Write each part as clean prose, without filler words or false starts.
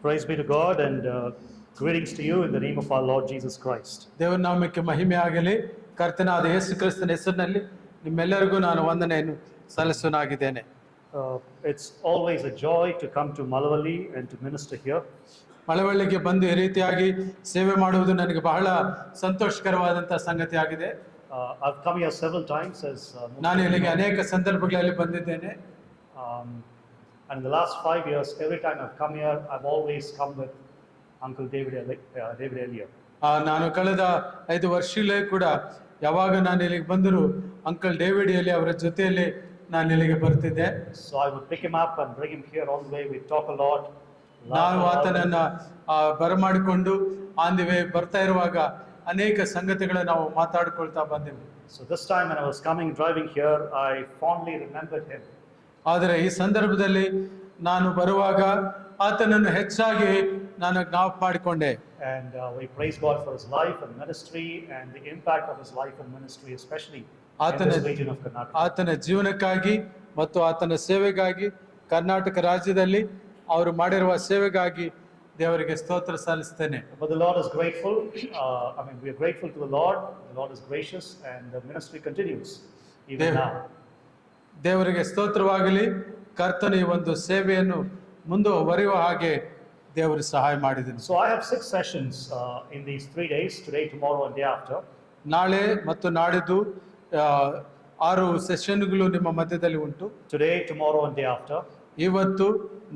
Praise be to God and greetings to you in the name of our Lord Jesus Christ. ದೇವರ ನಾಮಕ್ಕೆ ಮಹಿಮೆ ಆಗಲಿ. ಕರ್ತನಾದ ಯೇಸು ಕ್ರಿಸ್ತನ ಹೆಸರಿನಲ್ಲಿ ನಿಮ್ಮೆಲ್ಲರಿಗೂ ನಾನು ವಂದನೆಯನ್ನು ಸಲ್ಲಿಸುವನಾಗಿದ್ದೇನೆ. It's always a joy to come to Malavalli and to minister here. ಮಳವಳ್ಳಿಗೆ ಬಂದು ಈ ರೀತಿಯಾಗಿ ಸೇವೆ ಮಾಡುವುದು ನನಗೆ ಬಹಳ ಸಂತೋಷಕರವಾದಂತಹ ಸಂಗತಿ ಆಗಿದೆ. I've come here several times as ನಾನು ಇಲ್ಲಿಗೆ ಅನೇಕ ಸಂದರ್ಭಗಳಲ್ಲಿ ಬಂದಿದ್ದೇನೆ. And in the last 5 years, every time I've come here, I've always come with Uncle David Elliott. ನಾನು ಕಳೆದ 5 ವರ್ಷಗಳೇ ಕೂಡ ಯಾವಾಗ ನಾನು ಇಲ್ಲಿಗೆ ಬಂದರೂ ಅಂಕಲ್ ಡೇವಿಡ್ ಎಲ್ಲಿ ಅವರ ಜೊತೆಯಲ್ಲಿ ನಾನು ಇಲ್ಲಿಗೆ ಬರ್ತಿದ್ದೆ. So I would pick him up and bring him here all the way. We talk a lot. ನಾನು ಆತನನ್ನ ಬರಮಾಡಿಕೊಂಡು ಆನ್ ದಿ ವೇ ಬರ್ತಾ ಇರುವಾಗ ಅನೇಕ ಸಂಗತಿಗಳನ್ನು ನಾವು ಮಾತಾಡ್ಕೊಳ್ತಾ ಬಂದೆವು. So this time when I was driving here, I fondly remembered him. ಆದರೆ ಈ ಸಂದರ್ಭದಲ್ಲಿ ನಾನು ಬರುವಾಗ ಆತನನ್ನು ಹೆಚ್ಚಾಗಿ ನಾನು ಜ್ಞಾಪಕ ಮಾಡಿಕೊಂಡೆ. And we praise God for his life and ministry and the impact of his life and ministry, especially in this region of Karnataka. ಆತನ ಜೀವನಕ್ಕಾಗಿ ಮತ್ತು ಆತನ ಸೇವೆಗಾಗಿ ಕರ್ನಾಟಕ ರಾಜ್ಯದಲ್ಲಿ ಅವರು ಮಾಡಿರುವ ಸೇವೆಗಾಗಿ ದೇವರಿಗೆ ಸ್ತೋತ್ರ ಸಲ್ಲಿಸ್ತೇನೆ. But the Lord is grateful. We are grateful to the Lord. The Lord is gracious and the ministry continues even now. ದೇವರಿಗೆ ಸ್ತೋತ್ರವಾಗಲಿ. ಕರ್ತನ ಈ ಒಂದು ಸೇವೆಯನ್ನು ಮುಂದುವರಿಯುವ ಹಾಗೆ ದೇವರು ಸಹಾಯ ಮಾಡಿದನು. So I have 6 sessions in these 3 days, today, tomorrow and day after. ನಾಳೆ ಮತ್ತು ನಾಡಿದ್ದು 6 ಸೆಷನ್ಗಳು ನಿಮ್ಮ ಮಧ್ಯದಲ್ಲಿ ಉಂಟು. Today, tomorrow and day after. ಇವತ್ತು,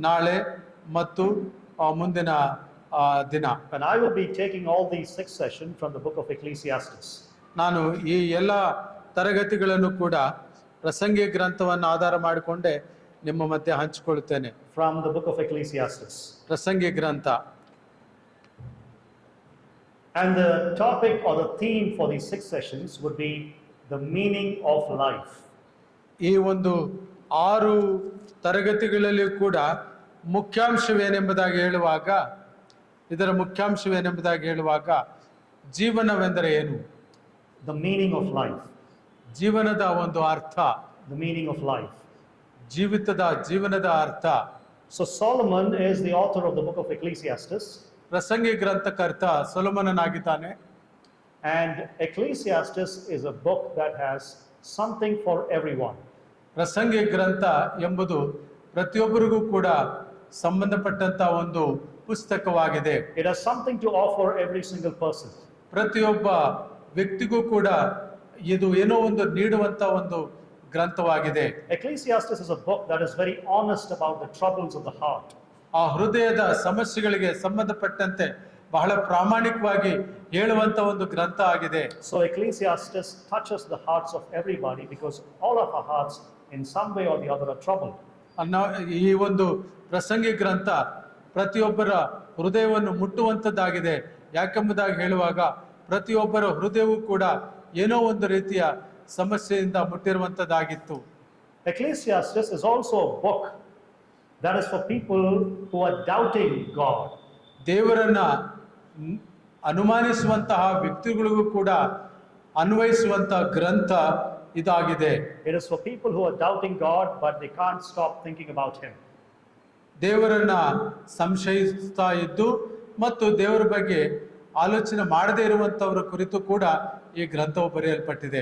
ನಾಳೆ ಮತ್ತು ಮುಂದಿನ ದಿನ. And I will be taking all these 6 sessions from the book of Ecclesiastes. ನಾನು ಈ ಎಲ್ಲ ತರಗತಿಗಳನ್ನು ಕೂಡ ಪ್ರಸಂಗಿ ಗ್ರಂಥವನ್ನು ಆಧಾರ ಮಾಡಿಕೊಂಡೆ ನಿಮ್ಮ ಮಧ್ಯೆ ಹಂಚಿಕೊಳ್ಳುತ್ತೇನೆ. From the book of Ecclesiastes. ಪ್ರಸಂಗಿ ಗ್ರಂಥ. And the topic or the theme for these 6 sessions would be the meaning of life. ಈ ಒಂದು 6 ತರಗತಿಗಳಲ್ಲಿ ಕೂಡ ಮುಖ್ಯಾಂಶವೇನೆಂಬುದಾಗಿ ಹೇಳುವಾಗ ಜೀವನವೆಂದರೆ ಏನು? The meaning of life. ಜೀವನದ ಒಂದು ಅರ್ಥ. The meaning of life. ಜೀವನದ ಅರ್ಥ. So Solomon is the author of the book of Ecclesiastes. ಪ್ರಸಂಗಿ ಗ್ರಂಥಕರ್ತ ಸೊಲೊಮೋನನಾಗಿದ್ದಾನೆ. And Ecclesiastes is a book that has something for everyone. ಪ್ರಸಂಗಿ ಗ್ರಂಥ ಎಂಬುದು ಪ್ರತಿಯೊಬ್ಬರಿಗೂ ಕೂಡ ಸಂಬಂಧಪಟ್ಟಂತ ಒಂದು ಪುಸ್ತಕವಾಗಿದೆ. It has something to offer every single person. ಪ್ರತಿಯೊಬ್ಬ ವ್ಯಕ್ತಿಗೂ ಕೂಡ ಇದು ಏನೋ ಒಂದು ನೀಡುವಂತ ಒಂದು ಗ್ರಂಥವಾಗಿದೆ. Ecclesiastes is a book that is very honest about the troubles of the heart. ಆ ಹೃದಯದ ಸಮಸ್ಯೆಗಳಿಗೆ ಸಂಬಂಧಪಟ್ಟಂತೆ ಬಹಳ ಪ್ರಾಮಾಣಿಕವಾಗಿ ಹೇಳುವಂತ ಒಂದು ಗ್ರಂಥ ಆಗಿದೆ. So Ecclesiastes touches the hearts of everybody because all of our hearts in some way or the other are troubled. ಈ ಒಂದು ಪ್ರಸಂಗಿ ಗ್ರಂಥ ಪ್ರತಿಯೊಬ್ಬರ ಹೃದಯವನ್ನು ಮುಟ್ಟುವಂತದ್ದಾಗಿದೆ. ಯಾಕೆಂಬುದಾಗಿ ಹೇಳುವಾಗ ಪ್ರತಿಯೊಬ್ಬರ ಹೃದಯವೂ ಕೂಡ ಏನೋ ಒಂದು ರೀತಿಯ ಸಮಸ್ಯೆಯಿಂದ ಮುಟ್ಟಿರುವಂತದ್ದಾಗಿತ್ತು. Ecclesiastes is also a book that is for people who are doubting God. ದೇವರನ್ನ ಅನುಮಾನಿಸುವಂತಹ ವ್ಯಕ್ತಿಗಳಿಗೂ ಕೂಡ ಅನ್ವಯಿಸುವಂತ ಗ್ರಂಥ ಇದಾಗಿದೆ. It is for people who are doubting God but they can't stop thinking about him. ದೇವರನ್ನ ಸಂಶಯಿಸ್ತಾ ಇದ್ದು ಮತ್ತು ದೇವರ ಬಗ್ಗೆ ಆಲೋಚನೆ ಮಾಡದೇ ಇರುವಂತವರ ಕುರಿತು ಕೂಡ ಈ ಗ್ರಂಥವು ಬರೆಯಲ್ಪಟ್ಟಿದೆ.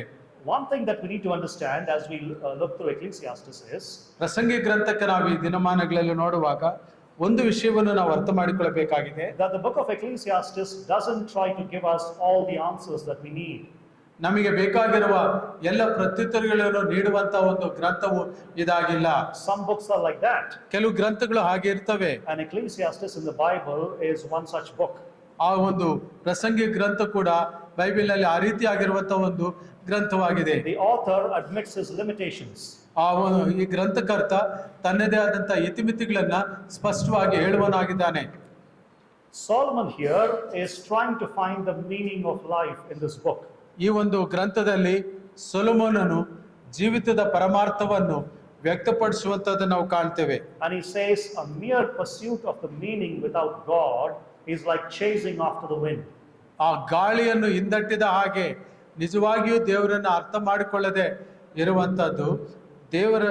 One thing that we need to understand as we look through Ecclesiastes is ಪ್ರಸಂಗಿ ಗ್ರಂಥಕ್ಕೆ ನಾವು ಈ ದಿನಮಾನಗಳಲ್ಲಿ ನೋಡುವಾಗ ಒಂದು ವಿಷಯವನ್ನು ನಾವು ಅರ್ಥ ಮಾಡಿಕೊಳ್ಳಬೇಕಾಗಿದೆ. That the book of Ecclesiastes doesn't try to give us all the answers that we need. ನಮಗೆ ಬೇಕಾಗಿರುವ ಎಲ್ಲ ಪ್ರತ್ಯುತ್ತರಗಳನ್ನು ನೀಡುವಂತ ಒಂದು ಗ್ರಂಥವು ಇದಾಗಿಲ್ಲ. Some books are like that. ಕೆಲವು ಗ್ರಂಥಗಳು ಹಾಗೆ ಇರ್ತವೆ. And Ecclesiastes in the Bible is one such book. ಆ ಒಂದು ಪ್ರಸಂಗಿ ಗ್ರಂಥ ಕೂಡ ಬೈಬಲ್ ನಲ್ಲಿ ಆ ರೀತಿಯಾಗಿರುವಂತ ಒಂದು ಗ್ರಂಥವಾಗಿದೆ. The author admits his limitations. ಈ ಗ್ರಂಥಕರ್ತ ತನ್ನದೇ ಆದಂತ ಇತಿಮಿತಿಗಳನ್ನ ಸ್ಪಷ್ಟವಾಗಿ ಹೇಳುವನಾಗಿದ್ದಾನೆ. Solomon here is trying to find the meaning of life in this book. ಈ ಒಂದು ಗ್ರಂಥದಲ್ಲಿ ಸೊಲೊಮೋನನು ಜೀವಿತದ ಪರಮಾರ್ಥವನ್ನು ವ್ಯಕ್ತಪಡಿಸುವಂತದ್ದನ್ನು ನಾವು ಕಾಣ್ತೇವೆ. And he says a mere pursuit of the meaning without God is like chasing after the wind. ಆ ಗಾಳಿಯನ್ನು ಹಿಂದಟ್ಟಿದ ಹಾಗೆ ನಿಜವಾಗಿಯೂ ದೇವರನ್ನು ಅರ್ಥ ಮಾಡಿಕೊಳ್ಳದೆ ಇರುವಂತದ್ದು ದೇವರ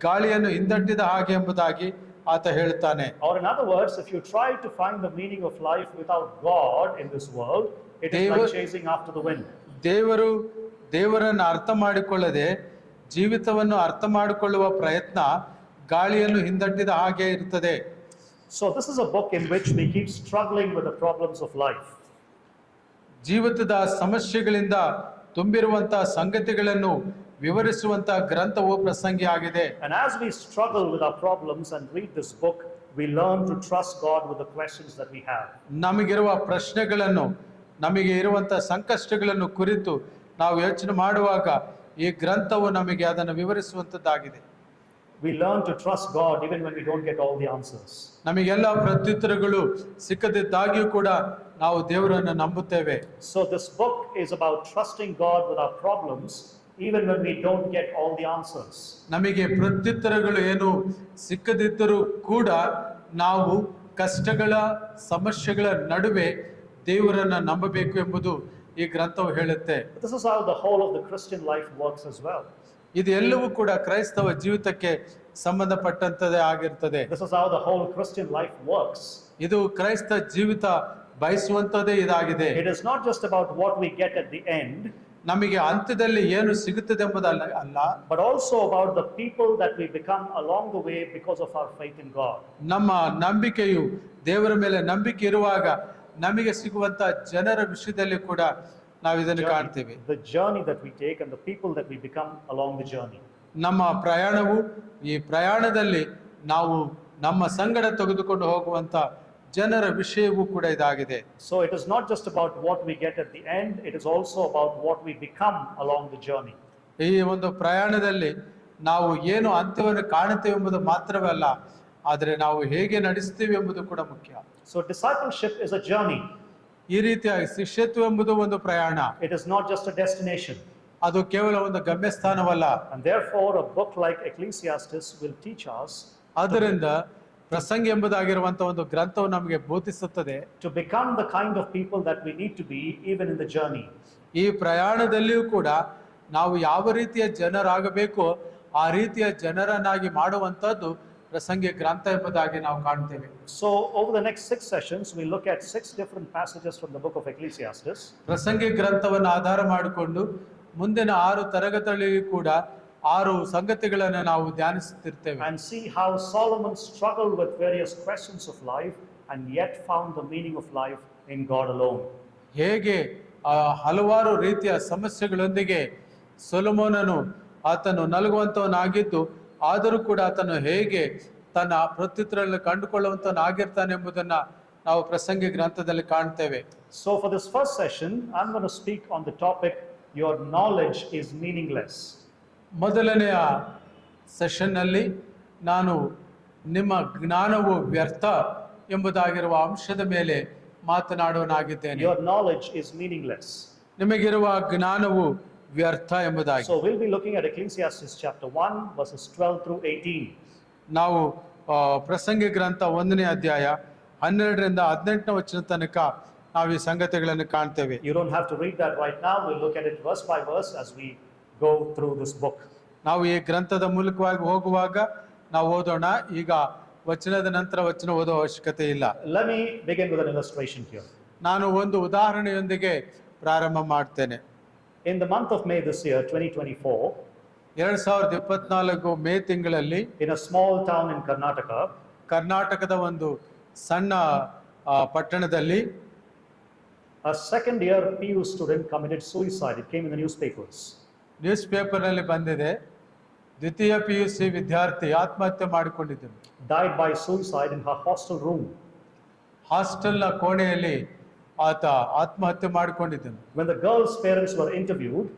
ಗಾಳಿಯನ್ನು ಹಿಂದಟ್ಟಿದ ಹಾಗೆ ಎಂಬುದಾಗಿ ಆತ ಹೇಳ್ತಾನೆ. Or in other words, if you try to find the meaning of life without God in this world, it is like chasing after the wind. ದೇವರನ್ನು ಅರ್ಥ ಮಾಡಿಕೊಳ್ಳದೆ ಜೀವಿತವನ್ನು ಅರ್ಥ ಮಾಡಿಕೊಳ್ಳುವ ಪ್ರಯತ್ನ ಗಾಳಿಯನ್ನು ಹಿಂದಟ್ಟಿದ ಹಾಗೆ ಇರುತ್ತದೆ. So this is a book in which we keep struggling with the problems of life. ಜೀವಿತದ ಸಮಸ್ಯೆಗಳಿಂದ ತುಂಬಿರುವಂತಹ ಸಂಗತಿಗಳನ್ನು ವಿವರಿಸುವಂತಹ ಗ್ರಂಥವು ಪ್ರಸಂಗಿ ಆಗಿದೆ. And as we struggle with our problems and read this book, we learn to trust God with the questions that we have. ನಮಗಿರುವ ಪ್ರಶ್ನೆಗಳನ್ನು, ನಮಗೆ ಇರುವಂತಹ ಸಂಕಷ್ಟಗಳನ್ನು ಕುರಿತು ನಾವು ಯೋಚನೆ ಮಾಡುವಾಗ ಈ ಗ್ರಂಥವು ನಮಗೆ ಅದನ್ನು ವಿವರಿಸುವಂತದ್ದಾಗಿದೆ. We learn to trust God even when we don't get all the answers. ನಮಗೆಲ್ಲ ಪ್ರತ್ಯುತ್ತರಗಳು ಸಿಕ್ಕದಿದ್ದಾಗ್ಯೂ ಕೂಡ ನಾವು ದೇವರನ್ನು ನಂಬುತ್ತೇವೆ. So this book is about trusting God with our problems even when we don't get all the answers. ನಮಗೆ ಪ್ರತ್ಯುತ್ತರಗಳು ಏನು ಸಿಕ್ಕದಿದ್ದರೂ ಕೂಡ ನಾವು ಕಷ್ಟಗಳ ಸಮಸ್ಯೆಗಳ ನಡುವೆ ದೇವರನ್ನು ನಂಬಬೇಕು ಎಂಬುದು ಈ ಗ್ರಂಥವು ಹೇಳುತ್ತೆ. This is how the whole of the Christian life works as well. ಇದು ಎಲ್ಲವೂ ಕೂಡ ಕ್ರೈಸ್ತವ ಜೀವಿತಕ್ಕೆ ಸಂಬಂಧಪಟ್ಟಂತದೇ ಆಗಿರ್ತದೆ. This is how the whole Christian life works. ಇದು ಕ್ರೈಸ್ತ ಜೀವಿತ ಬಯಸುವಂತದೇ ಇದಾಗಿದೆ. It is not just about what we get at the end, ನಮಗೆ ಅಂತ್ಯದಲ್ಲಿ ಏನು ಸಿಗುತ್ತದೆ ಎಂಬುದಲ್ಲ ಅಲ್ಲ, but also about the people that we become along the way because of our faith in God. ನಮ್ಮ ನಂಬಿಕೆಯು ದೇವರ ಮೇಲೆ ನಂಬಿಕೆ ಇರುವಾಗ ನಮಗೆ ಸಿಗುವಂತ ಜನರ ವಿಷಯದಲ್ಲಿ ಕೂಡ ನಾವು ಇದನ್ನು ಕಾಣ್ತೇವೆ. The journey that we take and the people that we become along the journey. ನಮ್ಮ ಪ್ರಯಾಣವು, ಈ ಪ್ರಯಾಣದಲ್ಲಿ ನಾವು ನಮ್ಮ ಸಂಗಡ ತೆಗೆದುಕೊಂಡು ಹೋಗುವಂತ ಜನರ ವಿಷಯವೂ ಕೂಡ ಇದಾಗಿದೆ. So it is not just about what we get at the end, it is also about what we become along the journey. ಈ ಒಂದು ಪ್ರಯಾಣದಲ್ಲಿ ನಾವು ಏನು ಅಂತ್ಯವನ್ನು ಕಾಣುತ್ತೇವೆ ಎಂಬುದು ಮಾತ್ರವೇ ಅಲ್ಲ, ಆದರೆ ನಾವು ಹೇಗೆ ನಡೆಸ್ತೀವಿ ಎಂಬುದು ಕೂಡ ಮುಖ್ಯ. So discipleship is a journey. ಈ ರೀತಿಯಾಗಿ ಶಿಷ್ಯತ್ವ ಎಂಬುದು ಒಂದು ಪ್ರಯಾಣ. It is not just a destination. ಅದು ಕೇವಲ ಒಂದು ಗಮ್ಯಸ್ಥಾನವಲ್ಲ. And therefore a book like Ecclesiastes will teach us ಆದ್ದರಿಂದ ಪ್ರಸಂಗಿ ಎಂಬುದಾಗಿರುವಂತಹ ಒಂದು ಗ್ರಂಥವು ನಮಗೆ ಬೋಧಿಸುತ್ತದೆ to become the kind of people that we need to be even in the journey. ಈ ಪ್ರಯಾಣದಲ್ಲಿಯೂ ಕೂಡ ನಾವು ಯಾವ ರೀತಿಯ ಜನರಾಗಬೇಕು ಆ ರೀತಿಯ ಜನರನ್ನಾಗಿ ಮಾಡುವಂತದ್ದು ಪ್ರಸಂಗಿ ಗ್ರಂಥ ಎಂಬುದಾಗಿ ನಾವು ಕಾಣ್ತೇವೆ. So over the next 6 sessions we look at 6 different passages from the book of Ecclesiastes. ಪ್ರಸಂಗಿ ಗ್ರಂಥವನ್ನು ಆಧಾರ ಮಾಡಿಕೊಂಡು ಮುಂದಿನ 6 ತರಗತಿಗಳಲ್ಲಿ ಕೂಡ 6 ಸಂಗತಿಗಳನ್ನು ನಾವು ಧ್ಯಾನಿಸುತ್ತಿರ್ತೇವೆ. And see how Solomon struggled with various questions of life and yet found the meaning of life in God alone. ಹೇಗೆ ಹಲವಾರು ರೀತಿಯ ಸಮಸ್ಯೆಗಳೊಂದಿಗೆ ಸೊಲೊಮೋನನು ಆತನು ನಲಗುವಂತವನಾಗಿದ್ದು ಆದರೂ ಕೂಡ ಆತನು ಹೇಗೆ ತನ್ನ ಪ್ರತ್ಯುತ್ತರಗಳನ್ನು ಕಂಡುಕೊಳ್ಳುವಂತವನಾಗಿರ್ತಾನೆ ಎಂಬುದನ್ನ ನಾವು ಪ್ರಸಂಗಿ ಗ್ರಂಥದಲ್ಲಿ ಕಾಣ್ತೇವೆ. So for this first session I'm going to speak on the topic your knowledge is meaningless. ಮೊದಲನೆಯ ಸೆಷನ್ನಲ್ಲಿ ನಾನು ನಿಮ್ಮ ಜ್ಞಾನವು ವ್ಯರ್ಥ ಎಂಬುದಾಗಿರುವ ಅಂಶದ ಮೇಲೆ ಮಾತನಾಡುವನಾಗಿದ್ದೇನೆ. Your knowledge is meaningless. ನಿಮಗಿರುವ ಜ್ಞಾನವು ವ್ಯರ್ಥ ಎಂಬುದಾಗಿ. So we'll be looking at Ecclesiastes chapter 1 verses 12 through 18. ನಾವು ಪ್ರಸಂಗಿ ಗ್ರಂಥ 1ನೇ ಅಧ್ಯಾಯ 12ರಿಂದ 18ನೇ ವಚನ ತನಕ ನಾವು ಈ ಸಂಗತಿಗಳನ್ನು ಕಾಣ್ತೇವೆ. You don't have to read that right now. We'll look at it verse by verse as we go through this book. ನಾವು ಈ ಗ್ರಂಥದ ಮೂಲಕವಾಗಿ ಹೋಗುವಾಗ ನಾವು ಓದೋಣ. ಈಗ ವಚನದ ನಂತರ ವಚನ ಓದೋ ಅವಶ್ಯಕತೆ ಇಲ್ಲ. Let me begin with an illustration here. ನಾನು ಒಂದು ಉದಾಹರಣೆಯೊಂದಿಗೆ ಪ್ರಾರಂಭ ಮಾಡ್ತೇನೆ. In the month of May this year 2024, 2024 May ತಿಂಗಳಲ್ಲಿ in a small town in Karnataka, ಕರ್ನಾಟಕದ ಒಂದು ಸಣ್ಣ ಪಟ್ಟಣದಲ್ಲಿ a second year PU student committed suicide. It came in the newspapers. News ಪೇಪರ್ನಲ್ಲಿ ಬಂದಿದೆ, ದ್ವಿತೀಯ PUC ವಿದ್ಯಾರ್ಥಿ ಆತ್ಮಹತ್ಯೆ ಮಾಡಿಕೊಂಡಿದ್ದನು. Died by suicide in her hostel room. ಹಾಸ್ಟೆಲ್ನ ಕೋಣೆಯಲ್ಲಿ ಆತ ಆತ್ಮಹತ್ಯೆ ಮಾಡಿಕೊಂಡಿದ್ದನು. When the girl's parents were interviewed,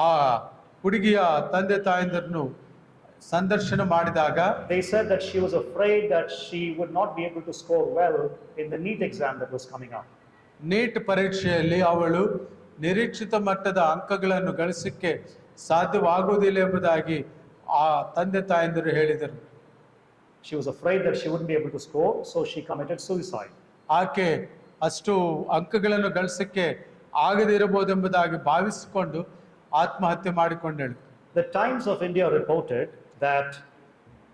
ಆ ಹುಡುಗಿಯ ತಂದೆ ತಾಯಂದಿರನ್ನು ಸಂದರ್ಶನ ಮಾಡಿದಾಗ they said that she was afraid that she would not be able to score well in the NEET exam that was coming up. NEET ಪರೀಕ್ಷೆಯಲ್ಲಿ ಅವಳು ನಿರೀಕ್ಷಿತ ಮಟ್ಟದ ಅಂಕಗಳನ್ನು ಗಳಿಸಕ್ಕೆ ಸಾಧ್ಯವಾಗುವುದಿಲ್ಲ ಎಂಬುದಾಗಿ ಆ ತಂದೆ ತಾಯಂದಿರು ಹೇಳಿದರು. She was afraid that she wouldn't be able to score, so she committed suicide. ಆಕೆ ಅಷ್ಟು ಅಂಕಗಳನ್ನು ಗಳಿಸಕ್ಕೆ ಆಗದಿರಬಹುದೆಂಬುದಾಗಿ ಭಾವಿಸಿಕೊಂಡು ಆತ್ಮಹತ್ಯೆ ಮಾಡಿಕೊಂಡಳು. The Times of India reported that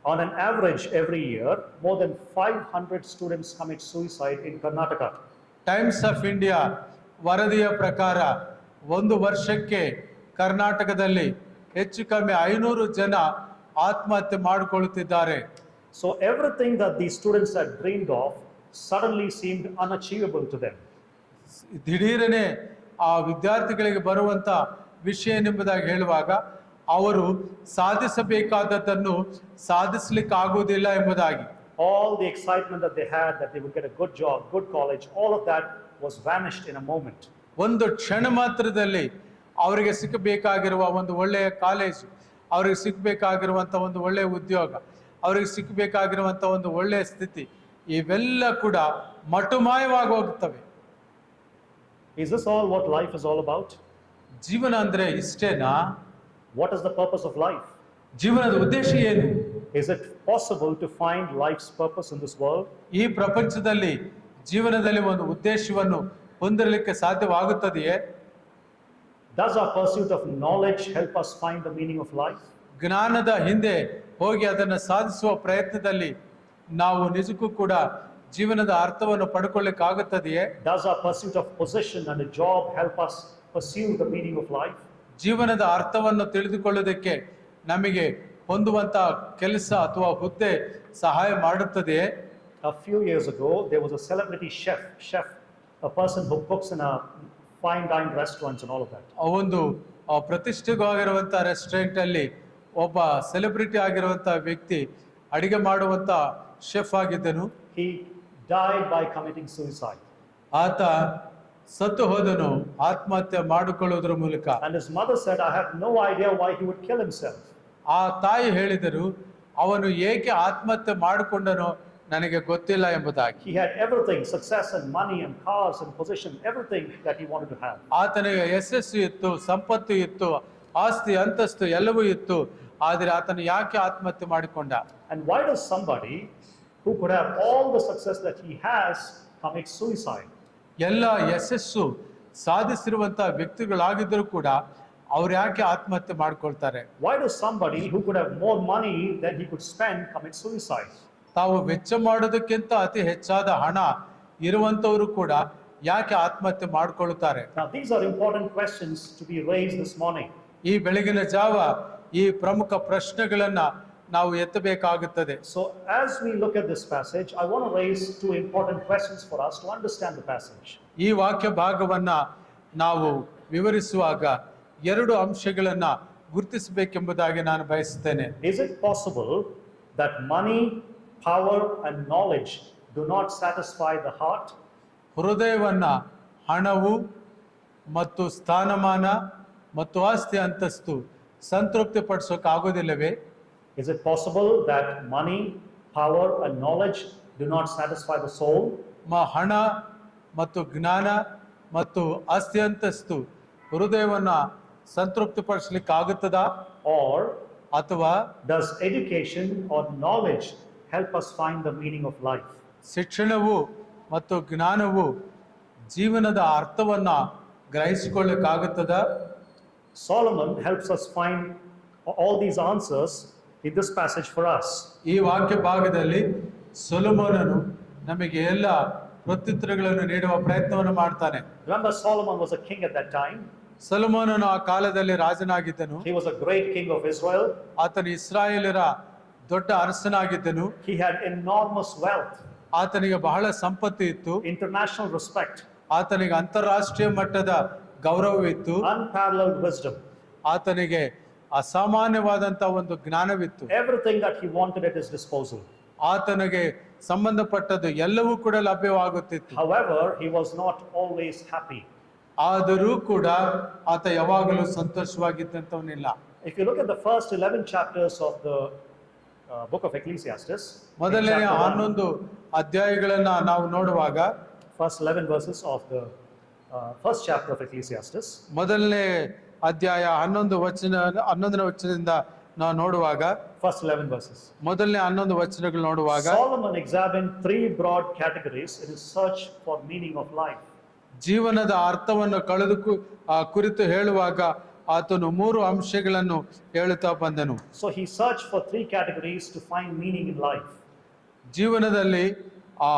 On an average, every year, more than 500 students commit suicide in Karnataka. Times of India ವರದಿಯ ಪ್ರಕಾರ ಒಂದು ವರ್ಷಕ್ಕೆ ಕರ್ನಾಟಕದಲ್ಲಿ ಹೆಚ್ಚು ಕಮ್ಮಿ 500 ಜನ ಆತ್ಮಹತ್ಯೆ ಮಾಡಿಕೊಳ್ಳುತ್ತಿದ್ದಾರೆ. So everything that these students had dreamed of suddenly seemed unachievable to them. ದಿಢೀರನೆ ಆ ವಿದ್ಯಾರ್ಥಿಗಳಿಗೆ ಬರುವಂತ ವಿಷಯ ಎಂಬುದಾಗಿ ಹೇಳುವಾಗ ಅವರು ಸಾಧಿಸಬೇಕಾದದ್ದನ್ನು ಸಾಧಿಸಲಿಕ್ಕೆ ಆಗುವುದಿಲ್ಲ ಎಂಬುದಾಗಿ. All the excitement that they had, that they would get a good job, good college, all of that was vanished in a moment. ಒಂದು ಕ್ಷಣ ಮಾತ್ರದಲ್ಲಿ ಅವರಿಗೆ ಸಿಕ್ಕಬೇಕಾಗಿರುವ ಒಂದು ಒಳ್ಳೆಯ ಕಾಲೇಜು, ಅವರಿಗೆ ಸಿಕ್ಕಬೇಕಾಗಿರುವಂಥ ಒಂದು ಒಳ್ಳೆಯ ಉದ್ಯೋಗ, ಅವರಿಗೆ ಸಿಕ್ಕಬೇಕಾಗಿರುವಂಥ ಒಂದು ಒಳ್ಳೆಯ ಸ್ಥಿತಿ, ಇವೆಲ್ಲ ಕೂಡ ಮಟುಮಾಯವಾಗಿ ಹೋಗುತ್ತವೆ. Is this all what life is all about? ಜೀವನ ಅಂದ್ರೆ ಇಷ್ಟೇನಾ? What is the purpose of life? ಜೀವನದ ಉದ್ದೇಶ ಏನು? Is it possible to find life's purpose in this world? ಈ ಪ್ರಪಂಚದಲ್ಲಿ ಜೀವನದಲ್ಲಿ ಒಂದು ಉದ್ದೇಶವನ್ನು ಹೊಂದಿರಲಿಕ್ಕೆ ಸಾಧ್ಯವಾಗುತ್ತದೆಯೇ? Does our pursuit of knowledge help us find the meaning of life? ಜ್ಞಾನದ ಹಿಂದೆ ಹೋಗಿ ಅದನ್ನು ಸಾಧಿಸುವ ಪ್ರಯತ್ನದಲ್ಲಿ ನಾವು ನಿಜಕ್ಕೂ ಕೂಡ ಜೀವನದ ಅರ್ಥವನ್ನು ಪಡ್ಕೊಳ್ಳಿಕ್ಕಾಗುತ್ತದೆಯೇ? Does our pursuit of position and a job help us pursue the meaning of life? ಜೀವನದ ಅರ್ಥವನ್ನು ತಿಳಿದುಕೊಳ್ಳುವುದಕ್ಕೆ ನಮಗೆ ಹೊಂದುವಂತ ಕೆಲಸ ಅಥವಾ ಹುದ್ದೆ ಸಹಾಯ ಮಾಡುತ್ತದೆಯೇ? A few years ago, there was a celebrity chef, a person who cooks in a fine dine restaurants and all of that. ಒಂದು ಪ್ರತಿಷ್ಠಿತವಾಗಿರುವಂತ restaurant ಅಲ್ಲಿ ಒಬ್ಬ ಸೆಲೆಬ್ರಿಟಿ ಆಗಿರುವಂತ ವ್ಯಕ್ತಿ ಅಡಿಗೆ ಮಾಡುವಂತ chef ಆಗಿದ್ದನು. He died by committing suicide. ಆತ ಸತ್ತು ಹೋದನು ಆತ್ಮಹತ್ಯೆ ಮಾಡಿಕೊಳ್ಳುವುದರ ಮೂಲಕ. And his mother said, I have no idea why he would kill himself. ಆ ತಾಯಿ ಹೇಳಿದರು, ಅವನು ಏಕೆ ಆತ್ಮಹತ್ಯೆ ಮಾಡಿಕೊಂಡನೋ ನನಗೆ ಗೊತ್ತಿಲ್ಲ ಎಂಬುದಾಗಿ. He had everything, success and money and cars and position, everything that he wanted to have. ಆತನಿಗೆ ಯಶಸ್ಸು ಇತ್ತು, ಸಂಪತ್ತು ಇತ್ತು, ಆಸ್ತಿ ಅಂತಸ್ತು ಎಲ್ಲವೂ ಇತ್ತು, ಆದರೆ ಆತನು ಯಾಕೆ ಆತ್ಮಹತ್ಯೆ ಮಾಡಿಕೊಂಡ? And why does somebody who could have all the success that he has commit suicide? ಎಲ್ಲ ಯಶಸ್ಸು ಸಾಧಿಸಿರುವಂತ ವ್ಯಕ್ತಿಗಳಾಗಿದ್ದರೂ ಕೂಡ ಅವ್ರು ಯಾಕೆ ಆತ್ಮಹತ್ಯೆ ಮಾಡ್ಕೊಳ್ತಾರೆ? Why does somebody who could have more money than he could spend commit suicide? ತಾವು ವೆಚ್ಚ ಮಾಡೋದಕ್ಕಿಂತ ಅತಿ ಹೆಚ್ಚಾದ ಹಣ ಇರುವಂತವರು ಕೂಡ ಯಾಕೆ ಆತ್ಮಹತ್ಯೆ ಮಾಡ್ಕೊಳ್ಳುತ್ತಾರೆ? Now these are important questions to be raised this morning. ಈ ಬೆಳಗಿನ ಜಾವ ಈ ಪ್ರಮುಖ ಪ್ರಶ್ನೆಗಳನ್ನ ನಾವು ಎತ್ತಬೇಕಾಗುತ್ತದೆ. So as we look at this passage, I want to raise two important questions for us to understand the passage. ಈ ವಾಕ್ಯ ಭಾಗವನ್ನ ನಾವು ವಿವರಿಸುವಾಗ ಎರಡು ಅಂಶಗಳನ್ನ ಗುರುತಿಸಬೇಕೆಂಬುದಾಗಿ ನಾನು ಬಯಸುತ್ತೇನೆ. Is it possible that money, power and knowledge do not satisfy the heart? ಹೃದಯವನ್ನ ಹಣವು ಮತ್ತು ಸ್ಥಾನಮಾನ ಮತ್ತು ಆಸ್ತಿ ಅಂತಸ್ತು ಸಂತೃಪ್ತಿ ಪಡಿಸೋಕೆ ಆಗೋದಿಲ್ಲವೇ? Is it possible that money, power and knowledge do not satisfy the soul? ಹಣ ಮತ್ತು ಜ್ಞಾನ ಮತ್ತು ಆಸ್ತಿ ಅಂತಸ್ತು ಹೃದಯವನ್ನ ಸಂತೃಪ್ತಿ ಪಡಿಸಲಿಕ್ಕೆ ಆಗುತ್ತದಾ? Or ಅಥವಾ does education or knowledge help us find the meaning of life? ಶಿಕ್ಷಣವು ಮತ್ತು ಜ್ಞಾನವು ಜೀವನದ ಅರ್ಥವನ್ನ ಗ್ರಹಿಸಿಕೊಳ್ಳಕ್ಕಾಗುತ್ತದ? Solomon helps us find all these answers in this passage for us. ಈ ವಾಕ್ಯ ಭಾಗದಲ್ಲಿ ಸೊಲೊಮೋನನು ನಮಗೆ ಎಲ್ಲ ಪ್ರತ್ಯುತ್ತರಗಳನ್ನು ನೀಡುವ ಪ್ರಯತ್ನವನ್ನು ಮಾಡ್ತಾನೆ. Remember, Solomon was a king at that time. ಸೊಲೊಮೋನನು ಆ ಕಾಲದಲ್ಲಿ ರಾಜನಾಗಿದ್ದನು. He was a great king of Israel. ಆತನು ಇಸ್ರಾಯೇಲರ ದೊಡ್ಡ ಅರಸನಾಗಿದ್ದನು. He had enormous wealth, ಆತನಿಗೆ ಬಹಳ ಸಂಪತ್ತು ಇತ್ತು. international respect, ಆತನಿಗೆ ಅಂತಾರಾಷ್ಟ್ರೀಯ ಮಟ್ಟದ ಗೌರವವಿತ್ತು. unparalleled wisdom. ಆತನಿಗೆ ಅಸಾಮಾನ್ಯವಾದಂತ ಒಂದು ಜ್ಞಾನವಿತ್ತು. Everything that he wanted at his disposal. ಆತನಿಗೆ ಸಂಬಂಧಪಟ್ಟದ್ದು ಎಲ್ಲವೂ ಕೂಡ ಲಭ್ಯವಾಗುತ್ತಿತ್ತು. However, he was not always happy. ಆದರೂ ಕೂಡ ಆತ ಯಾವಾಗಲೂ ಸಂತೋಷವಾಗಿದ್ದಂತವನಿಲ್ಲ. If you look at the first 11 chapters of the book of Ecclesiastes, ಮೊದಲನೇ in chapter 1, 11 ಅಧ್ಯಾಯಗಳನ್ನ ನಾವು ನೋಡುವಾಗ, first 11 verses of the first chapter of Ecclesiastes, ಮೊದಲನೇ ಅಧ್ಯಾಯ 11ನೇ ವಚನದಿಂದ ನಾವು ನೋಡುವಾಗ, first 11 verses, ಮೊದಲನೇ 11 ವಚನಗಳು ನೋಡುವಾಗ, Solomon examined three broad categories in his search for meaning of life. ಜೀವನದ ಅರ್ಥವನ್ನು ಕುರಿತು ಹೇಳುವಾಗ ಆತನು 3 ಅಂಶಗಳನ್ನು ಹೇಳುತ್ತಾ ಬಂದನು. So he searched for 3 categories to find meaning in life. ಜೀವನದಲ್ಲಿ ಆ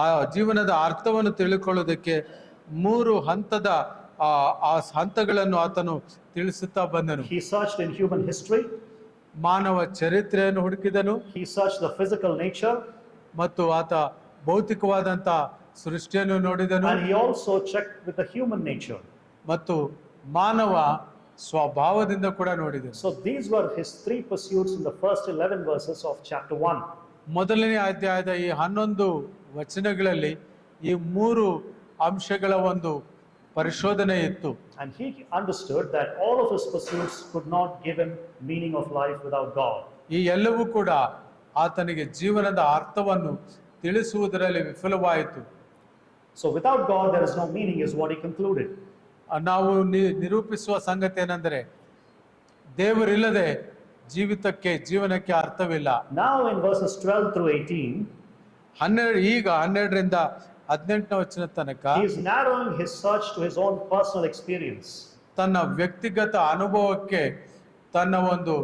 ಆ ಜೀವನದ ಅರ್ಥವನ್ನು ತಿಳ್ಕೊಳ್ಳೋದಕ್ಕೆ 3 ಹಂತದ ಆ ಹಂತಗಳನ್ನು ಆತನು ತಿಳಿಸುತ್ತಾ ಬಂದನು. He searched in human history. ಮಾನವ ಚರಿತ್ರೆಯನ್ನು ಹುಡುಕಿದನು. He searched the physical nature. ಮತ್ತು ಆತ ಭೌತಿಕವಾದಂತ ಸೃಷ್ಟಿಯನ್ನು ನೋಡಿದನು. And he also checked with the human nature. ಮತ್ತು ಮಾನವ ಸ್ವಭಾವದಿಂದ ಕೂಡ ನೋಡಿದನು. So these were his 3 pursuits in the first 11 verses of chapter 1. ಮೊದಲನೇ ಅಧ್ಯಾಯದ ಈ 11 ವಚನಗಳಲ್ಲಿ ಈ 3 ಅಂಶಗಳ ಒಂದು ಪರಿಶೋಧನೆ ಇತ್ತು. And he understood that all of his pursuits could not give him meaning of life without God. ಈ ಎಲ್ಲವೂ ಕೂಡ ಆತನಿಗೆ ಜೀವನದ ಅರ್ಥವನ್ನು ತಿಳಿಸುವುದರಲ್ಲಿ ವಿಫಲವಾಯಿತು. So without God there is no meaning is what he concluded. ನಾವು ನಿರೂಪಿಸುವ ಸಂಗತಿ ಏನೆಂದರೆ ದೇವರಿಲ್ಲದೆ ಜೀವನಕ್ಕೆ ಅರ್ಥವಿಲ್ಲ. Now in verses 12 through 18, 12 ರಿಂದ 18ನೇ ವಚನ ತನಕ he is narrowing his search to his own personal experience. ತನ್ನ ವ್ಯಕ್ತಿಗತ ಅನುಭವಕ್ಕೆ ತನ್ನ ಒಂದು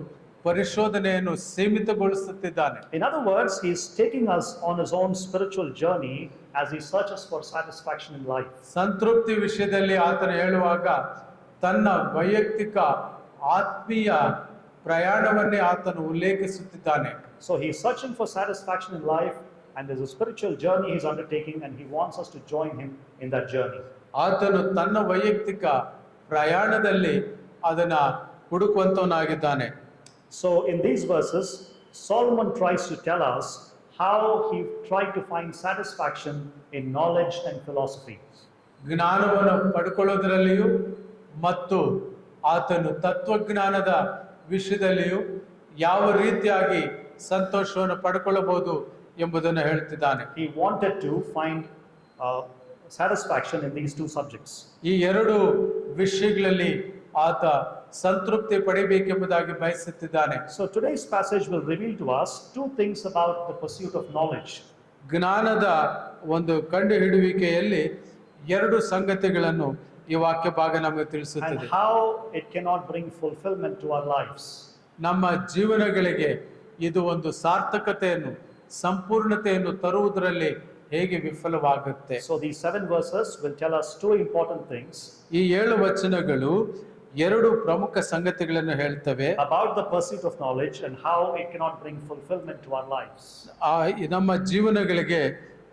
ಪರಿಶೋಧನೆಯನ್ನು ಸೀಮಿತಗೊಳಿಸುತ್ತಿದ್ದಾನೆ. In other words, he is taking us on his own spiritual journey as he searches for satisfaction in life. ಸಂತೃಪ್ತಿ ವಿಷಯದಲ್ಲಿ ಆತನು ಹೇಳುವಾಗ ತನ್ನ ವೈಯಕ್ತಿಕ ಆತ್ಮೀಯ ಪ್ರಯಾಣವನ್ನೇ ಆತನು ಉಲ್ಲೇಖಿಸುತ್ತಿದ್ದಾನೆ. So he is searching for satisfaction in life, and there's a spiritual journey he's undertaking, and he wants us to join him in that journey. ಆತನು ತನ್ನ ವೈಯಕ್ತಿಕ ಪ್ರಯಾಣದಲ್ಲಿ ಅದನ್ನ ಹುಡುಕುವಂತವನಾಗಿದ್ದಾನೆ. So in these verses, Solomon tries to tell us how he tried to find satisfaction in knowledge and philosophy. ಜ್ಞಾನವನ್ನು ಪಡ್ಕೊಳ್ಳೋದ್ರಲ್ಲಿಯೂ ಮತ್ತು ಆತನು ತತ್ವಜ್ಞಾನದ ವಿಷಯದಲ್ಲಿಯೂ ಯಾವ ರೀತಿಯಾಗಿ ಸಂತೋಷವನ್ನು ಪಡ್ಕೊಳ್ಳಬಹುದು ಎಂಬುದನ್ನು ಹೇಳ್ತಿದ್ದಾನೆ. He wanted to find satisfaction in these 2 subjects. ಈ 2 ವಿಷಯಗಳಲ್ಲಿ ಆತ ಸಂತೃಪ್ತಿ ಪಡೆಯಬೇಕೆಂಬುದಾಗಿ ಬಯಸುತ್ತಿದ್ದಾನೆ. So today's passage will reveal to us 2 things about the pursuit of knowledge. ಜ್ಞಾನದ ಒಂದು ಕಂಡುಹಿಡಿಯುವಿಕೆಯಲ್ಲಿ 2 ಸಂಗತಿಗಳನ್ನು ಈ ವಾಕ್ಯ ಭಾಗ ನಮಗೆ And ತಿಳಿಸುತ್ತದೆ. how it cannot bring fulfillment to our lives. ನಮ್ಮ ಜೀವನಗಳಿಗೆ ಇದು ಒಂದು ಸಾರ್ಥಕತೆಯನ್ನು ಸಂಪೂರ್ಣತೆಯನ್ನು ತರುವುದರಲ್ಲಿ ಹೇಗೆ ವಿಫಲವಾಗುತ್ತೆ. So these 7 verses will tell us 2 important things ಈ 7 ವಚನಗಳು 2 ಪ್ರಮುಖ ಸಂಗತಿಗಳನ್ನು ಹೇಳ್ತವೆ. about the pursuit of knowledge and how it cannot bring fulfillment to our lives. ನಮ್ಮ ಜೀವನಗಳಿಗೆ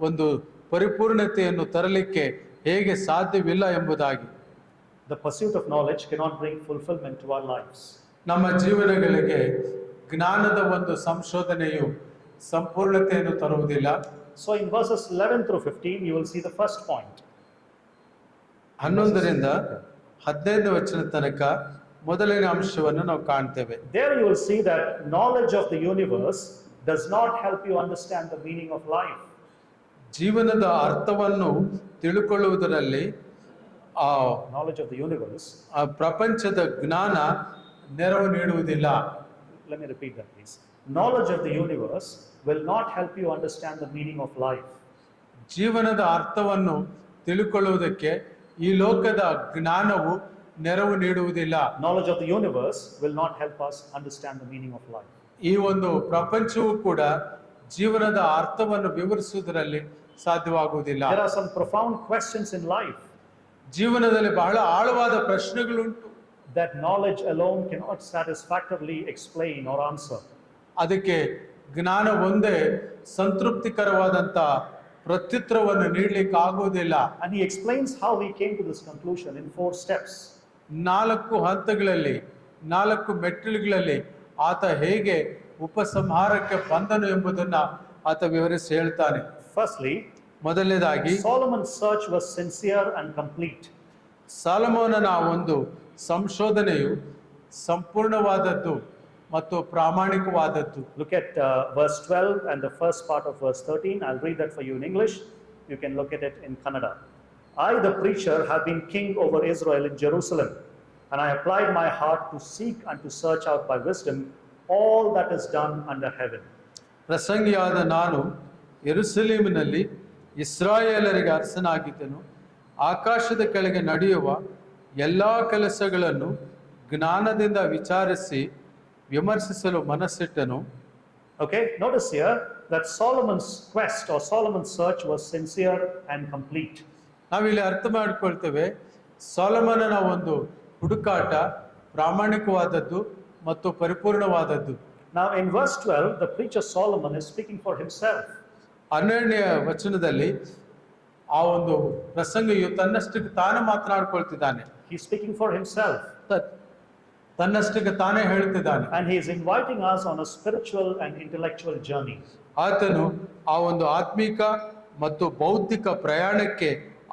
ಒಂದು ಪರಿಪೂರ್ಣತೆಯನ್ನು ತರಲಿಕ್ಕೆ ಹೇಗೆ ಸಾಧ್ಯವಿಲ್ಲ ಎಂಬುದಾಗಿ. The pursuit of knowledge cannot bring fulfillment to our lives. ನಮ್ಮ ಜೀವನಗಳಿಗೆ ಜ್ಞಾನದ ಒಂದು ಸಂಶೋಧನೆಯು ಸಂಪೂರ್ಣತೆಯನ್ನು ತರುವುದಿಲ್ಲ. So in verses 11 through 15 you will see the first point. 11 ರಿಂದ 15ನೇ ವಚನ ತನಕ ಮೊದಲನೇ ಅಂಶವನ್ನು ನಾವು ಕಾಣ್ತೇವೆ. There you will see that knowledge of the universe does not help you understand the meaning of life. ಜೀವನದ ಅರ್ಥವನ್ನು ತಿಳ್ಕೊಳ್ಳುವುದರಲ್ಲಿ Knowledge of the universe. ಪ್ರಪಂಚದ ಜ್ಞಾನ ನೆರವು ನೀಡುವುದಿಲ್ಲ. Let me repeat that please. Knowledge of the universe will not help you understand the meaning of life. ಜೀವನದ ಅರ್ಥವನ್ನು ತಿಳ್ಕೊಳ್ಳುವುದಕ್ಕೆ ಈ ಲೋಕದ ಜ್ಞಾನವು ನೆರವು ನೀಡುವುದಿಲ್ಲ. Knowledge of the universe will not help us understand the meaning of life. ಈ ಒಂದು ಪ್ರಪಂಚವು ಕೂಡ ಜೀವನದ ಅರ್ಥವನ್ನು ವಿವರಿಸುವುದರಲ್ಲಿ ಸಾಧ್ಯವಾಗುವುದಿಲ್ಲ. There are some profound questions in life ಜೀವನದಲ್ಲಿ ಬಹಳ ಆಳವಾದ ಪ್ರಶ್ನೆಗಳುಂಟು. that knowledge alone cannot satisfactorily explain or answer. ಅದಕ್ಕೆ ಜ್ಞಾನ ಒಂದೇ ಸಂತೃಪ್ತಿಕರವಾದಂತ ಪ್ರತ್ಯುತ್ತರವನ್ನು ನೀಡಲಿಕ್ಕೆ ಆಗುವುದಿಲ್ಲ. And he explains how he came to this conclusion in 4 steps. 4 ಹಂತಗಳಲ್ಲಿ 4 ಮೆಟ್ಟಿಲುಗಳಲ್ಲಿ ಆತ ಹೇಗೆ ಉಪಸಂಹಾರಕ್ಕೆ ಬಂದನು ಎಂಬುದನ್ನ ಆತ ವಿವರಿಸಿ ಹೇಳ್ತಾನೆ. Firstly, ಮೊದಲನೇದಾಗಿ Solomon's search was sincere and complete. ಸಾಲಮೋನನ ಒಂದು ಸಂಶೋಧನೆಯು ಸಂಪೂರ್ಣವಾದದ್ದು ಮತ್ತು ಪ್ರಾಮಾಣಿಕವಾದದ್ದು. Look at verse 12 and the first part of verse 13. I'll read that for you in English. You can look at it in Kannada. I, the preacher, have been king over Israel in Jerusalem, and I applied my heart to seek and to search out by wisdom all that is done under heaven. ಪ್ರಸಂಗಿಯಾದ ನಾನು ಯೆರೂಸಲೇಮಿನಲ್ಲಿ ಇಸ್ರಾಯೇಲರಿಗೆ ಅರಸನಾಗಿದ್ದನು. ಆಕಾಶದ ಕೆಳಗೆ ನಡೆಯುವ ಎಲ್ಲಾ ಕೆಲಸಗಳನ್ನು ಜ್ಞಾನದಿಂದ ವಿಚಾರಿಸಿ ವಿಮರ್ಶಿಸಲು ಮನಸ್ಸಿಟ್ಟನು. Okay, notice here that Solomon's quest or Solomon's search was sincere and complete. ನಾವಿಲ್ಲಿ ಅರ್ಥ ಮಾಡ್ಕೊಳ್ತೇವೆ, ಸೊಲೊಮೋನನ ಒಂದು ಹುಡುಕಾಟ ಪ್ರಾಮಾಣಿಕವಾದದ್ದು ಮತ್ತು ಪರಿಪೂರ್ಣವಾದದ್ದು. Now in verse 12, the preacher Solomon is speaking for himself. 12ನೇ ವಚನದಲ್ಲಿ ಆ ಒಂದು ಪ್ರಸಂಗಿಯು ತನ್ನಷ್ಟಕ್ಕೆ ತಾನೇ ಮಾತನಾಡ್ಕೊಳ್ತಿದ್ದಾನೆ. He's speaking for himself. ತನ್ನಷ್ಟಕ್ಕೆ ತಾನೇ ಹೇಳ್ತಿದ್ದಾನೆ. And he is inviting us on a spiritual and intellectual journey. ಆತನು ಆ ಒಂದು ಆತ್ಮಿಕ ಮತ್ತು ಬೌದ್ಧಿಕ ಪ್ರಯಾಣಕ್ಕೆ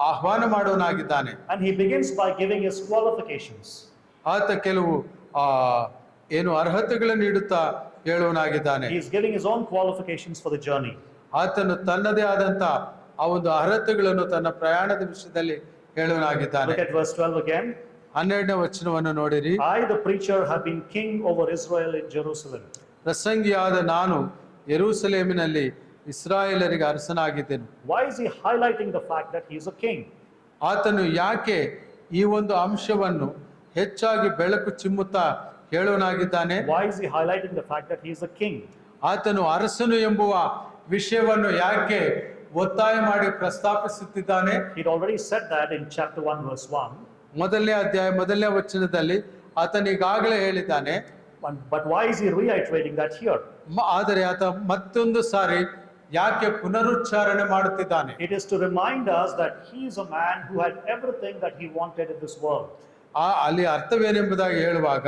ಆಹ್ವಾನ ಮಾಡೋನಾಗಿದ್ದಾನೆ. And he begins by giving his qualifications. ಆತ ಕೆಲವು ಏನು ಅರ್ಹತೆಗಳನ್ನು ನೀಡುತ್ತಾ ಹೇಳುವನಾಗಿದ್ದಾನೆ. He is giving his own qualifications for the journey. ಆತನು ತನ್ನದೇ ಆದಂತ ಆ ಒಂದು ಅರ್ಹತೆಗಳನ್ನು ತನ್ನ ಪ್ರಯಾಣದ ವಿಷಯದಲ್ಲಿ ಹೇಳುವನಾಗಿದ್ದಾನೆ. Look at verse 12 again. 12ನೇ ವಚನವನ್ನು ನೋಡಿರಿ. I, the preacher, have been king over Israel in Jerusalem. ಪ್ರಸಂಗಿಯಾದ ನಾನು ಯೆರೂಸಲೇಮಿನಲ್ಲಿ ಇಸ್ರಾಯೇಲರಿಗೆ ಅರಸನಾಗಿದ್ದೇನೆ. Why is he highlighting the fact that he is a king? ಆತನು ಯಾಕೆ ಈ ಒಂದು ಅಂಶವನ್ನು ಹೆಚ್ಚಾಗಿ ಬೆಳಕು ಚಿಮ್ಮುತ್ತಾ ಹೇಳುವನಾಗಿದ್ದಾನೆ? Why is he highlighting the fact that he is a king? ಆತನು ಅರಸನು ಎಂಬುವ ವಿಷಯವನ್ನು ಯಾಕೆ ಒತ್ತಾಯ ಮಾಡಿ ಪ್ರಸ್ತಾಪಿಸುತ್ತಿದ್ದಾನೆ? He'd already said that in chapter 1 verse 1. ಮೊದಲನೇ ಅಧ್ಯಾಯ ಮೊದಲನೇ ವಚನದಲ್ಲಿ ಆತನಿಗಾಗಲೇ ಹೇಳಿದ್ದಾನೆ. But why is he reiterating that here? ಆದರೆ ಆತ ಮತ್ತೊಂದು ಸಾರಿ ಯಾಕೆ ಪುನರುಚ್ಚಾರಣೆ ಮಾಡುತ್ತಿದ್ದಾನೆ? It is to remind us that he is a man who had everything that he wanted in this world. ಅಲ್ಲಿ ಅರ್ಥವೇನೆಂಬುದಾಗಿ ಹೇಳುವಾಗ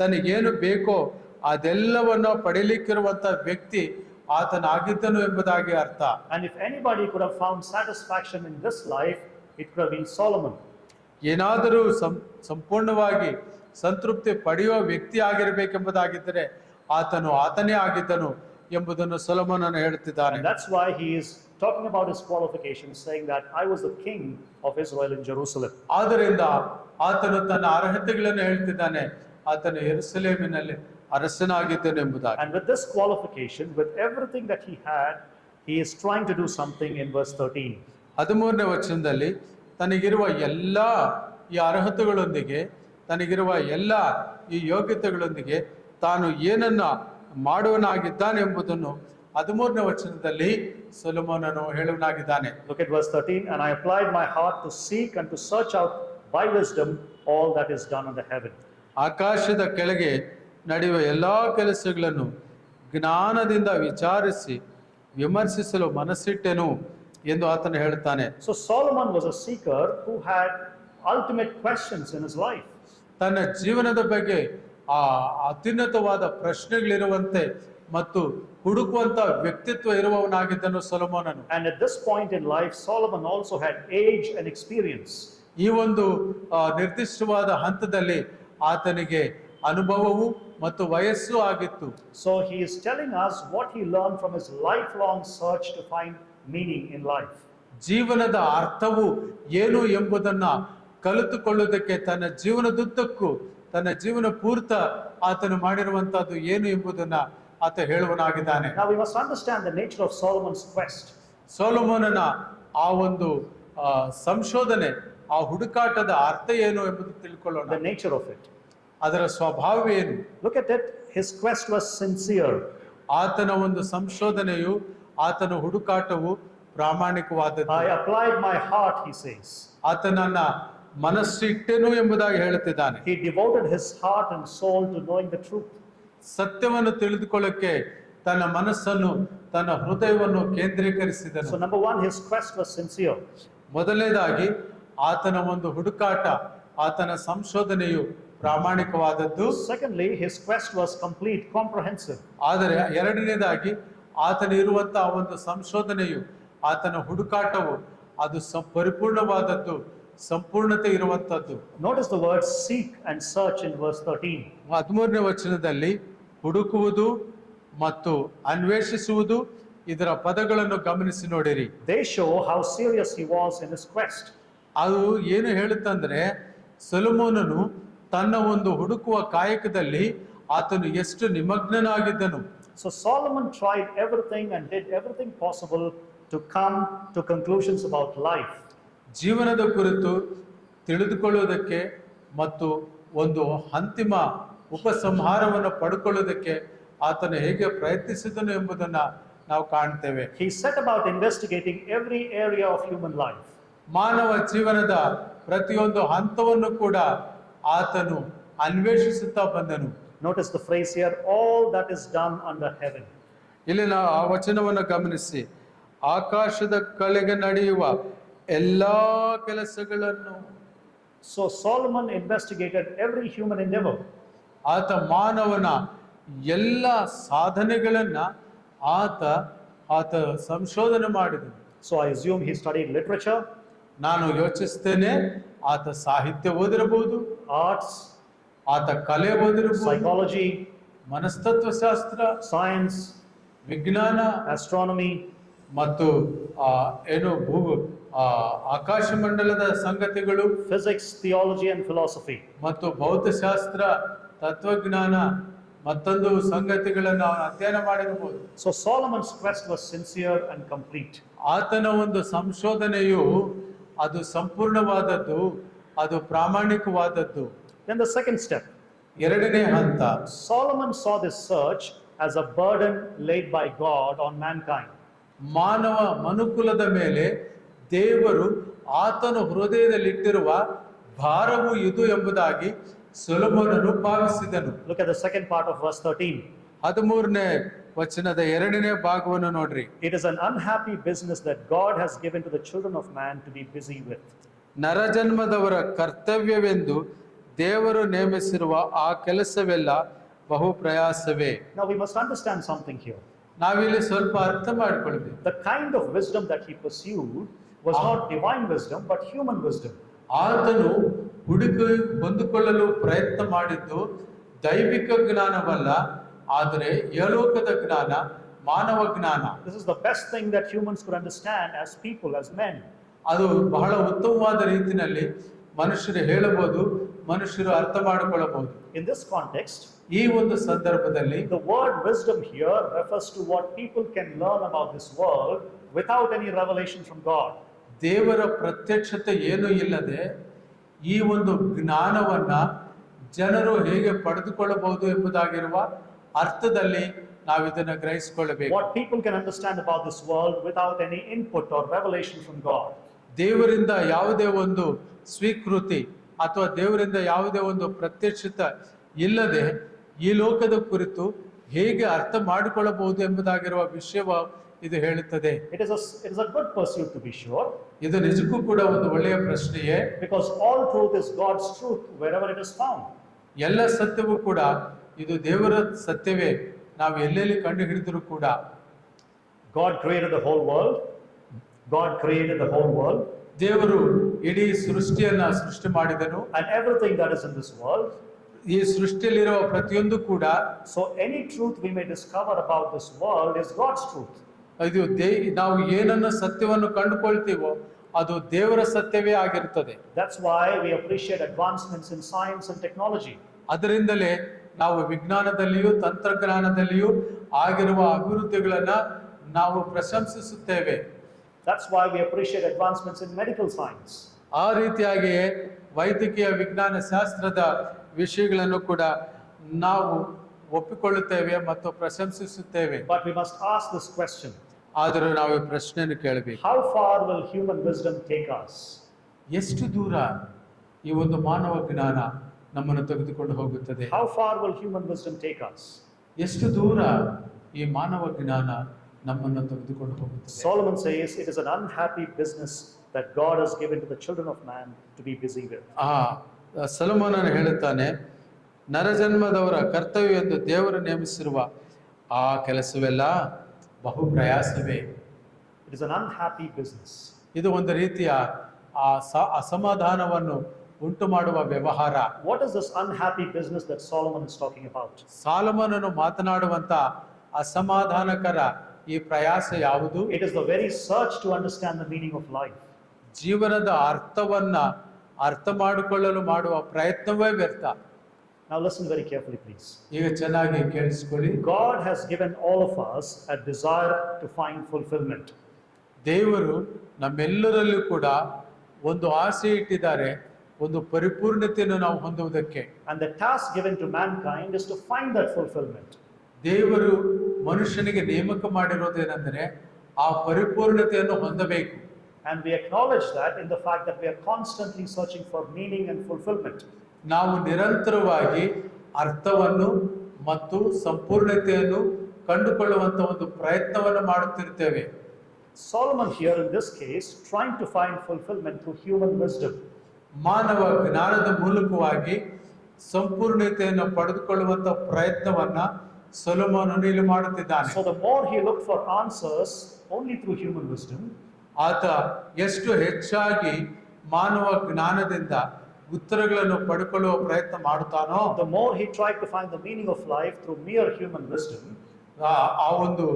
ತನಗೇನು ಬೇಕೋ ಅದೆಲ್ಲವನ್ನು ಪಡೆಯಲಿಕ್ಕಿರುವಂತ ವ್ಯಕ್ತಿ ಆತನಾಗಿದ್ದನು ಎಂಬುದಾಗಿ ಅರ್ಥ. And if anybody could have found satisfaction in this life, it could have been Solomon. ಏನಾದರೂ ಸಂಪೂರ್ಣವಾಗಿ ಸಂತೃಪ್ತಿ ಪಡೆಯುವ ವ್ಯಕ್ತಿ ಆಗಿರಬೇಕೆಂಬುದಾಗಿದ್ದರೆ ಆತನೇ ಆಗಿದ್ದನು ಎಂಬುದನ್ನು ಸೊಲೊಮೋನನು ಹೇಳುತ್ತಿದ್ದಾನೆ. And that's why he is talking about his qualifications, saying that I was the king of Israel in Jerusalem. ಆದ್ದರಿಂದ ಆತನು ತನ್ನ ಅರ್ಹತೆಗಳನ್ನು ಹೇಳ್ತಿದ್ದಾನೆ, ಆತನು ಯೆರೂಸಲೇಮಿನಲ್ಲಿ ಅರಸನಾಗಿದ್ದನು ಎಂಬುದಾಗಿ. And with this qualification, with everything that he had, he is trying to do something in verse 13. 13ನೇ ವಚನದಲ್ಲಿ ತನಗಿರುವ ಎಲ್ಲ ಈ ಅರ್ಹತೆಗಳೊಂದಿಗೆ, ತನಗಿರುವ ಎಲ್ಲ ಈ ಯೋಗ್ಯತೆಗಳೊಂದಿಗೆ ತಾನು ಏನನ್ನ ಮಾಡುವನಾಗಿದ್ದಾನೆ ಎಂಬುದನ್ನು 13ನೇ ವಚನದಲ್ಲಿ ಸೊಲೊಮೋನನು ಹೇಳುವನಾಗಿದ್ದಾನೆ. Look at verse 13. And I applied my heart to seek and to search out by wisdom all that is done under heaven. ಆಕಾಶದ ಕೆಳಗೆ ನಡೆಯುವ ಎಲ್ಲಾ ಕೆಲಸಗಳನ್ನು ಜ್ಞಾನದಿಂದ ವಿಚಾರಿಸಿ ವಿಮರ್ಶಿಸಲು ಮನಸ್ಸಿಟ್ಟೆನು ಎಂದು ಆತನು ಹೇಳುತ್ತಾನೆ. So Solomon was a seeker who had ultimate questions in his life. ತನ್ನ ಜೀವನದ ಬಗ್ಗೆ ಅತ್ಯುನ್ನತವಾದ ಪ್ರಶ್ನೆಗಳಿರುವಂತೆ ಮತ್ತು ಹುಡುಕುವಂತ ವ್ಯಕ್ತಿತ್ವ ಇರುವವನಾಗಿದ್ದನು ಸೊಲೊಮೋನನು. And at this point in life, Solomon also had age and experience. ಈ ಒಂದು ನಿರ್ದಿಷ್ಟವಾದ ಹಂತದಲ್ಲಿ ಆತನಿಗೆ ಅನುಭವವು ಮತ್ತು ವಯಸ್ಸು ಆಗಿತ್ತು. So he is telling us what he learned from his lifelong search to find meaning in life. ಜೀವನದ ಅರ್ಥವು ಏನು ಎಂಬುದನ್ನ ಕಲಿತುಕೊಳ್ಳುವುದಕ್ಕೆ ತನ್ನ ಜೀವನದುದ್ದಕ್ಕೂ ತನ್ನ ಜೀವನ ಪೂರ್ತ ಆತನು ಮಾಡಿರುವಂತಹದ್ದು ಏನು ಎಂಬುದನ್ನ ಆತ ಹೇಳುವನಾಗಿದ್ದಾನೆ. Now we must understand the nature of Solomon's quest. ಸೊಲೊಮೋನನ ಆ ಒಂದು ಸಂಶೋಧನೆ, ಆ ಹುಡುಕಾಟದ ಅರ್ಥ ಏನು ಎಂಬುದು ತಿಳ್ಕೊಳ್ಳೋಣ. The nature of it. ಅದರ ಸ್ವಭಾವ ಏನು? Look at it. His quest was sincere. ಆತನ ಒಂದು ಸಂಶೋಧನೆಯು, ಆತನ ಹುಡುಕಾಟವು ಪ್ರಾಮಾಣಿಕವಾದದ್ದು. I applied my heart, he says. ಆತನನ್ನ ಮನಸ್ಸಿಟ್ಟೆನು ಎಂಬುದಾಗಿ ಹೇಳುತ್ತಿದ್ದಾನೆ. He devoted his heart and soul to knowing the truth. ಸತ್ಯವನ್ನು ತಿಳಿದುಕೊಳ್ಳಕ್ಕೆ ತನ್ನ ಮನಸ್ಸನ್ನು, ತನ್ನ ಹೃದಯವನ್ನು ಕೇಂದ್ರೀಕರಿಸಿದನು. So number one, his quest was sincere. ಮೊದಲನೇದಾಗಿ ಆತನ ಒಂದು ಹುಡುಕಾಟ, ಆತನ ಸಂಶೋಧನೆಯು ಪ್ರಾಮಾಣಿಕವಾದದ್ದು. Secondly, his quest was complete, comprehensive. ಆದರೆ ಎರಡನೇದಾಗಿ ಆತನ ಇರುವಂತಹ ಒಂದು ಸಂಶೋಧನೆಯು, ಆತನ ಹುಡುಕಾಟವು ಅದು ಪರಿಪೂರ್ಣವಾದದ್ದು, ಸಂಪೂರ್ಣತೆ ಇರುವಂತದ್ದು. Notice the word seek and search in verse 13. 13ನೇ ವಚನದಲ್ಲಿ ಹುಡುಕುವುದು ಮತ್ತು ಅನ್ವೇಷಿಸುವುದು ಇದರ ಪದಗಳನ್ನು ಗಮನಿಸಿ ನೋಡಿರಿ. They show how serious he was in his quest. ಅದು ಏನು ಹೇಳುತ್ತಂದ್ರೆ, ಸೊಲೊಮೋನನು ತನ್ನ ಒಂದು ಹುಡುಕುವ ಕಾಯಕದಲ್ಲಿ ಆತನು ಎಷ್ಟು ನಿಮಗ್ನನಾಗಿದ್ದನು. So Solomon tried everything and did everything possible to come to conclusions about life. ಜೀವನದ ಕುರಿತು ತಿಳಿದುಕೊಳ್ಳುವುದಕ್ಕೆ ಮತ್ತು ಒಂದು ಅಂತಿಮ ಉಪಸಂಹಾರವನ್ನು ಪಡ್ಕೊಳ್ಳೋದಕ್ಕೆ ಆತನು ಹೇಗೆ ಪ್ರಯತ್ನಿಸಿದನು ಎಂಬುದನ್ನ ನಾವು ಕಾಣ್ತೇವೆ. He set about investigating every area of human life. ಮಾನವ ಜೀವನದ ಪ್ರತಿಯೊಂದು ಹಂತವನ್ನು ಕೂಡ ಆತನು ಅನ್ವೇಷಿಸುತ್ತಾ ಬಂದನು. Notice the phrase here, all that is done under heaven. ಇಲ್ಲಿ ನಾವು ಆ ವಚನವನ್ನು ಗಮನಿಸಿ, ಆಕಾಶದ ಕೆಳಗೆ ನಡೆಯುವ ಎಲ್ಲಾ ಕೆಲಸಗಳನ್ನು. So Solomon investigated every human endeavor. ಆತ ಮಾನವನ ಎಲ್ಲ ಸಾಧನೆಗಳನ್ನ ಆತ ಸಂಶೋಧನೆ ಮಾಡಿದನು. So I assume he studied literature, ನಾನು ಯೋಚಿಸ್ತೇನೆ ಆತ ಸಾಹಿತ್ಯ ಓದಿರಬಹುದು, arts, ಆತ ಕಲೆ ಓದಿರಬಹುದು, psychology, ಮನಸ್ತತ್ವಶಾಸ್ತ್ರ, science, ವಿಜ್ಞಾನ astronomy, ಮತ್ತು ಆಕಾಶ ಮಂಡಲದ ಸಂಗತಿಗಳು, physics, theology and philosophy. ಮತ್ತು ಭೌತಶಾಸ್ತ್ರ, ತತ್ವಜ್ಞಾನ ಮತ್ತೊಂದು ಸಂಗತಿಗಳನ್ನು ಅವನು ಅಧ್ಯಯನ ಮಾಡಿರಬಹುದು. So Solomon's quest was sincere and complete. ಆತನ ಒಂದು ಸಂಶೋಧನೆಯು ಅದು ಸಂಪೂರ್ಣವಾದದ್ದು, ಅದು ಪ್ರಾಮಾಣಿಕವಾದದ್ದು. Then the second step. ಎರಡನೇ ಹಂತ, Solomon saw this search as a burden laid by God on mankind. ಮಾನವ ಮನುಕುಲದ ಮೇಲೆ ದೇವರು ಆತನ ಹೃದಯದಲ್ಲಿಟ್ಟಿರುವ ಭಾರವು ಇದು ಎಂಬುದಾಗಿ ಸೊಲೊಮೋನನು ಭಾವಿಸಿದನು. Look at the second part of verse 13. 13ನೇ ವಚನದ ಎರಡನೇ ಭಾಗವನ್ನು ನೋಡ್ರಿ. It is an unhappy business that God has given to the children of man to be busy with. ನರಜನ್ಮದವರ ಕರ್ತವ್ಯವೆಂದು ದೇವರು ನೇಮಿಸಿರುವ ಆ ಕೆಲಸವೆಲ್ಲ ಬಹು ಪ್ರಯಾಸವೇ. Now we must understand something here. ನಾವಿಲ್ಲಿ ಸ್ವಲ್ಪ ಅರ್ಥ ಮಾಡಿಕೊಳ್ಬೇಕು. The kind of wisdom that he pursued was not divine wisdom but human wisdom. ಆತನು ಹೊಂದಿಕೊಳ್ಳಲು ಪ್ರಯತ್ನ ಮಾಡಿದ್ದು ದೈವಿಕ ಜ್ಞಾನವಲ್ಲ, ಆದರೆ ಯಲೋಕದ ಜ್ಞಾನ, ಮಾನವ ಜ್ಞಾನ. This is the best thing that humans could understand as people, as men. ಅದು ಬಹಳ ಉತ್ತಮವಾದ ರೀತಿಯಲ್ಲಿ ಮನುಷ್ಯರು ಹೇಳಬಹುದು, ಮನುಷ್ಯರು ಅರ್ಥ ಮಾಡಿಕೊಳ್ಳಬಹುದು. In this context, ಈ ಒಂದು ಸಂದರ್ಭದಲ್ಲಿ the word wisdom here refers to what people can learn about this world without any revelation from God. ದೇವರ ಪ್ರತ್ಯಕ್ಷತೆ ಏನೂ ಇಲ್ಲದೆ ಈ ಒಂದು ಜ್ಞಾನವನ್ನ ಜನರು ಹೇಗೆ ಪಡೆದುಕೊಳ್ಳಬಹುದು ಎಂಬುದಾಗಿರುವ ಅರ್ಥದಲ್ಲಿ ನಾವು ಇದನ್ನ ಗ್ರಹಿಸಿಕೊಳ್ಳಬೇಕು. What people can understand about this world without any input or revelation from God. ದೇವರಿಂದ ಯಾವುದೇ ಒಂದು ಸ್ವೀಕೃತಿ ಅಥವಾ ದೇವರಿಂದ ಯಾವುದೇ ಒಂದು ಪ್ರತ್ಯಕ್ಷತೆ ಇಲ್ಲದೆ ಈ ಲೋಕದ ಕುರಿತು ಹೇಗೆ ಅರ್ಥ ಮಾಡಿಕೊಳ್ಳಬಹುದು ಎಂಬುದಾಗಿರುವ ವಿಷಯವ ಇದು ಹೇಳುತ್ತದೆ. It is a good pursuit to be sure. ಇದು ನಿಜಕ್ಕೂ ಕೂಡ ಒಂದು ಒಳ್ಳೆಯ ಪ್ರಶ್ನೆಯೇ. Because all truth is God's truth wherever it is found. ಎಲ್ಲ ಸತ್ಯವೂ ಕೂಡ ಇದು ದೇವರ ಸತ್ಯವೇ, ನಾವು ಎಲ್ಲೆಲ್ಲಿ ಕಂಡು ಹಿಡಿದರೂ ಕೂಡ. God created the whole world. God created the whole world. ದೇವರು ಇಡೀ ಸೃಷ್ಟಿಯನ್ನ ಸೃಷ್ಟಿ ಮಾಡಿದನು. And everything that is in this world. ಈ ಸೃಷ್ಟಿಯಲ್ಲಿರುವ ಪ್ರತಿಯೊಂದು ಕೂಡ. So any truth we may discover about this world is God's truth. ಇದು ನಾವು ಏನನ್ನ ಸತ್ಯವನ್ನು ಕಂಡುಕೊಳ್ತೀವೋ ಅದು ದೇವರ ಸತ್ಯವೇ ಆಗಿರುತ್ತದೆ. That's why we appreciate advancements in science and technology. ಅದರಿಂದಲೇ ನಾವು ವಿಜ್ಞಾನದಲ್ಲಿಯೂ ತಂತ್ರಜ್ಞಾನದಲ್ಲಿಯೂ ಆಗಿರುವ ಅಭಿವೃದ್ಧಿಗಳನ್ನ ನಾವು ಪ್ರಶಂಸಿಸುತ್ತೇವೆ. That's why we appreciate advancements in medical science. ಆ ರೀತಿಯಾಗಿಯೇ ವೈದ್ಯಕೀಯ ವಿಜ್ಞಾನ ಶಾಸ್ತ್ರದ ವಿಷಯಗಳನ್ನು ಕೂಡ ನಾವು ಒಪ್ಪಿಕೊಳ್ಳುತ್ತೇವೆ ಮತ್ತು ಪ್ರಶಂಸಿಸುತ್ತೇವೆ. But we must ask this question. ಆದರೂ ನಾವು ಈ ಪ್ರಶ್ನೆಯನ್ನು ಕೇಳಬೇಕು. How far will human wisdom take us? ಎಷ್ಟು ದೂರ ಈ ಒಂದು ಮಾನವ ಜ್ಞಾನ ನಮ್ಮನ್ನು ತೆಗೆದುಕೊಂಡು ಹೋಗುತ್ತದೆ? How far will human wisdom take us? ಎಷ್ಟು ದೂರ ಈ ಮಾನವ ಜ್ಞಾನ ನಮ್ಮನ್ನು ತೆಗೆದುಕೊಂಡು ಹೋಗುತ್ತದೆ? Solomon says it is an unhappy business that God has given to the children of man to be busy with. ಸೊಲೊಮೋನನು ಹೇಳುತ್ತಾನೆ, ನರಜನ್ಮದವರ ಕರ್ತವ್ಯ ಎಂದು ದೇವರು ನೇಮಿಸಿರುವ ಆ ಕೆಲಸವೆಲ್ಲ ಬಹು ಪ್ರಯಾಸವೇ. It is an unhappy business. ಇದು ಒಂದು ರೀತಿಯ ಅಸಮಾಧಾನವನ್ನು ಉಂಟು ಮಾಡುವ ವ್ಯವಹಾರ. What is this unhappy business that Solomon is talking about? ಸಾಲೊಮೋನನು ಮಾತನಾಡುವಂತ ಅಸಮಾಧಾನಕರ ಈ ಪ್ರಯಾಸ ಯಾವುದು? It is the very search to understand the meaning of life. ಜೀವನದ ಅರ್ಥವನ್ನ ಅರ್ಥ ಮಾಡಿಕೊಳ್ಳಲು ಮಾಡುವ ಪ್ರಯತ್ನವೇ ವ್ಯರ್ಥ. Now listen very carefully, please. ಈಗ ಚೆನ್ನಾಗಿ ಕೇಳಿಸಿಕೊಳ್ಳಿ. God has given all of us a desire to find fulfillment. ದೇವರು ನಮ್ಮೆಲ್ಲರಲ್ಲೂ ಕೂಡ ಒಂದು ಆಸೆ ಇಟ್ಟಿದ್ದಾರೆ, ಒಂದು ಪರಿಪೂರ್ಣತೆಯನ್ನು ನಾವು ಹೊಂದುವುದಕ್ಕೆ. And the task given to mankind is to find that fulfillment. ದೇವರು ಮನುಷ್ಯನಿಗೆ ನೇಮಕ ಮಾಡಿರೋದೇನೆಂದರೆ ಆ ಪರಿಪೂರ್ಣತೆಯನ್ನು ಹೊಂದಬೇಕು. And we acknowledge that in the fact that we are constantly searching for meaning and fulfillment. ನಾವು ನಿರಂತರವಾಗಿ ಅರ್ಥವನ್ನು ಮತ್ತು ಸಂಪೂರ್ಣತೆಯನ್ನು ಕಂಡುಕೊಳ್ಳುವಂತ ಒಂದು ಪ್ರಯತ್ನವನ್ನು ಮಾಡುತ್ತಿರ್ತೇವೆ. Solomon here in this case trying to find fulfillment through human wisdom. ಮಾನವ ಜ್ಞಾನದ ಮೂಲಕವಾಗಿ ಸಂಪೂರ್ಣತೆಯನ್ನು ಪಡೆದುಕೊಳ್ಳುವಂತ ಪ್ರಯತ್ನವನ್ನ ಸೊಲೊಮೋನನು ಇಲ್ಲಿ ಮಾಡುತ್ತಿದ್ದಾನೆ. So the more he looked for answers only through human wisdom, ಆತ ಎಷ್ಟು ಹೆಚ್ಚಾಗಿ ಮಾನವ ಜ್ಞಾನದಿಂದ ಉತ್ತರಗಳನ್ನು ಪಡೆದುಕೊಳ್ಳುವ ಪ್ರಯತ್ನ ಮಾಡುತ್ತಾನೋ, the more he tried to find the meaning of life through mere human wisdom, ಆ ಒಂದು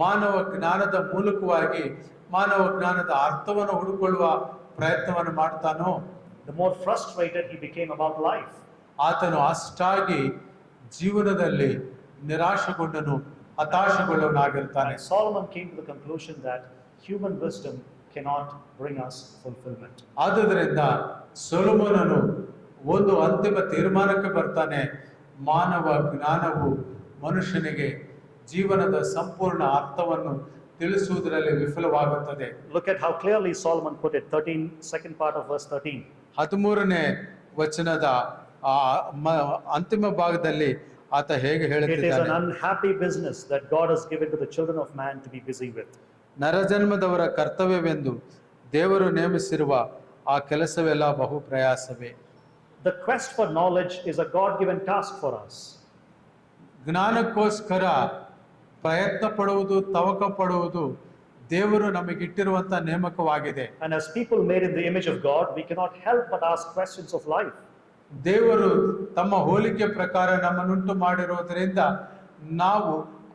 ಮಾನವ ಜ್ಞಾನದ ಮೂಲಕವಾಗಿ ಮಾನವ ಜ್ಞಾನದ ಅರ್ಥವನ್ನು ಹುಡುಕೊಳ್ಳುವ ಪ್ರಯತ್ನವನ್ನು ಮಾಡ್ತಾನೋ, the more frustrated he became about life. ಆತನು ಅಷ್ಟಾಗಿ ಜೀವನದಲ್ಲಿ ನಿರಾಶೆಗೊಂಡನು, ಹತಾಶೆಗೊಳ್ಳವನಾಗಿರ್ತಾನೆ. And Solomon came to the conclusion that human wisdom cannot bring us fulfillment. ಆದುದರಿಂದ ಸೊಲೊಮೋನನು ಒಂದು ಅಂತಿಮ ತೀರ್ಮಾನಕ್ಕೆ ಬರ್ತಾನೆ, ಮಾನವ ಜ್ಞಾನವು ಮನುಷ್ಯನಿಗೆ ಜೀವನದ ಸಂಪೂರ್ಣ ಅರ್ಥವನ್ನು ತಿಳಿಸುವುದರಲ್ಲಿ ವಿಫಲವಾಗುತ್ತದೆ. Look at how clearly Solomon put it, second part of verse 13. 13ನೇ ವಚನದ ಅಂತಿಮ ಭಾಗದಲ್ಲಿ ಆತ ಹೇಗೆ It is an ಹೇಳುತ್ತಿದ್ದಾನೆ, unhappy business that God has given to the children of man to be busy with. ನರಜನ್ಮದವರ ಕರ್ತವ್ಯವೆಂದು ದೇವರು ನೇಮಿಸಿರುವ ಆ ಕೆಲಸವೆಲ್ಲ ಬಹು ಪ್ರಯಾಸವೇ. The quest for knowledge is a God-given task for us. ಜ್ಞಾನಕ್ಕೋಸ್ಕರ ಪ್ರಯತ್ನ ಪಡುವುದು, ತವಕ ಪಡುವುದು ದೇವರು ನಮಗಿಟ್ಟಿರುವಂತ ನೇಮಕವಾಗಿದೆ. And as people made in the image of God, we cannot help but ask questions of life. ದೇವರು ತಮ್ಮ ಹೋಲಿಕೆ ಪ್ರಕಾರ ನಮ್ಮನ್ನುಂಟು ಮಾಡಿರೋದ್ರಿಂದ ನಾವು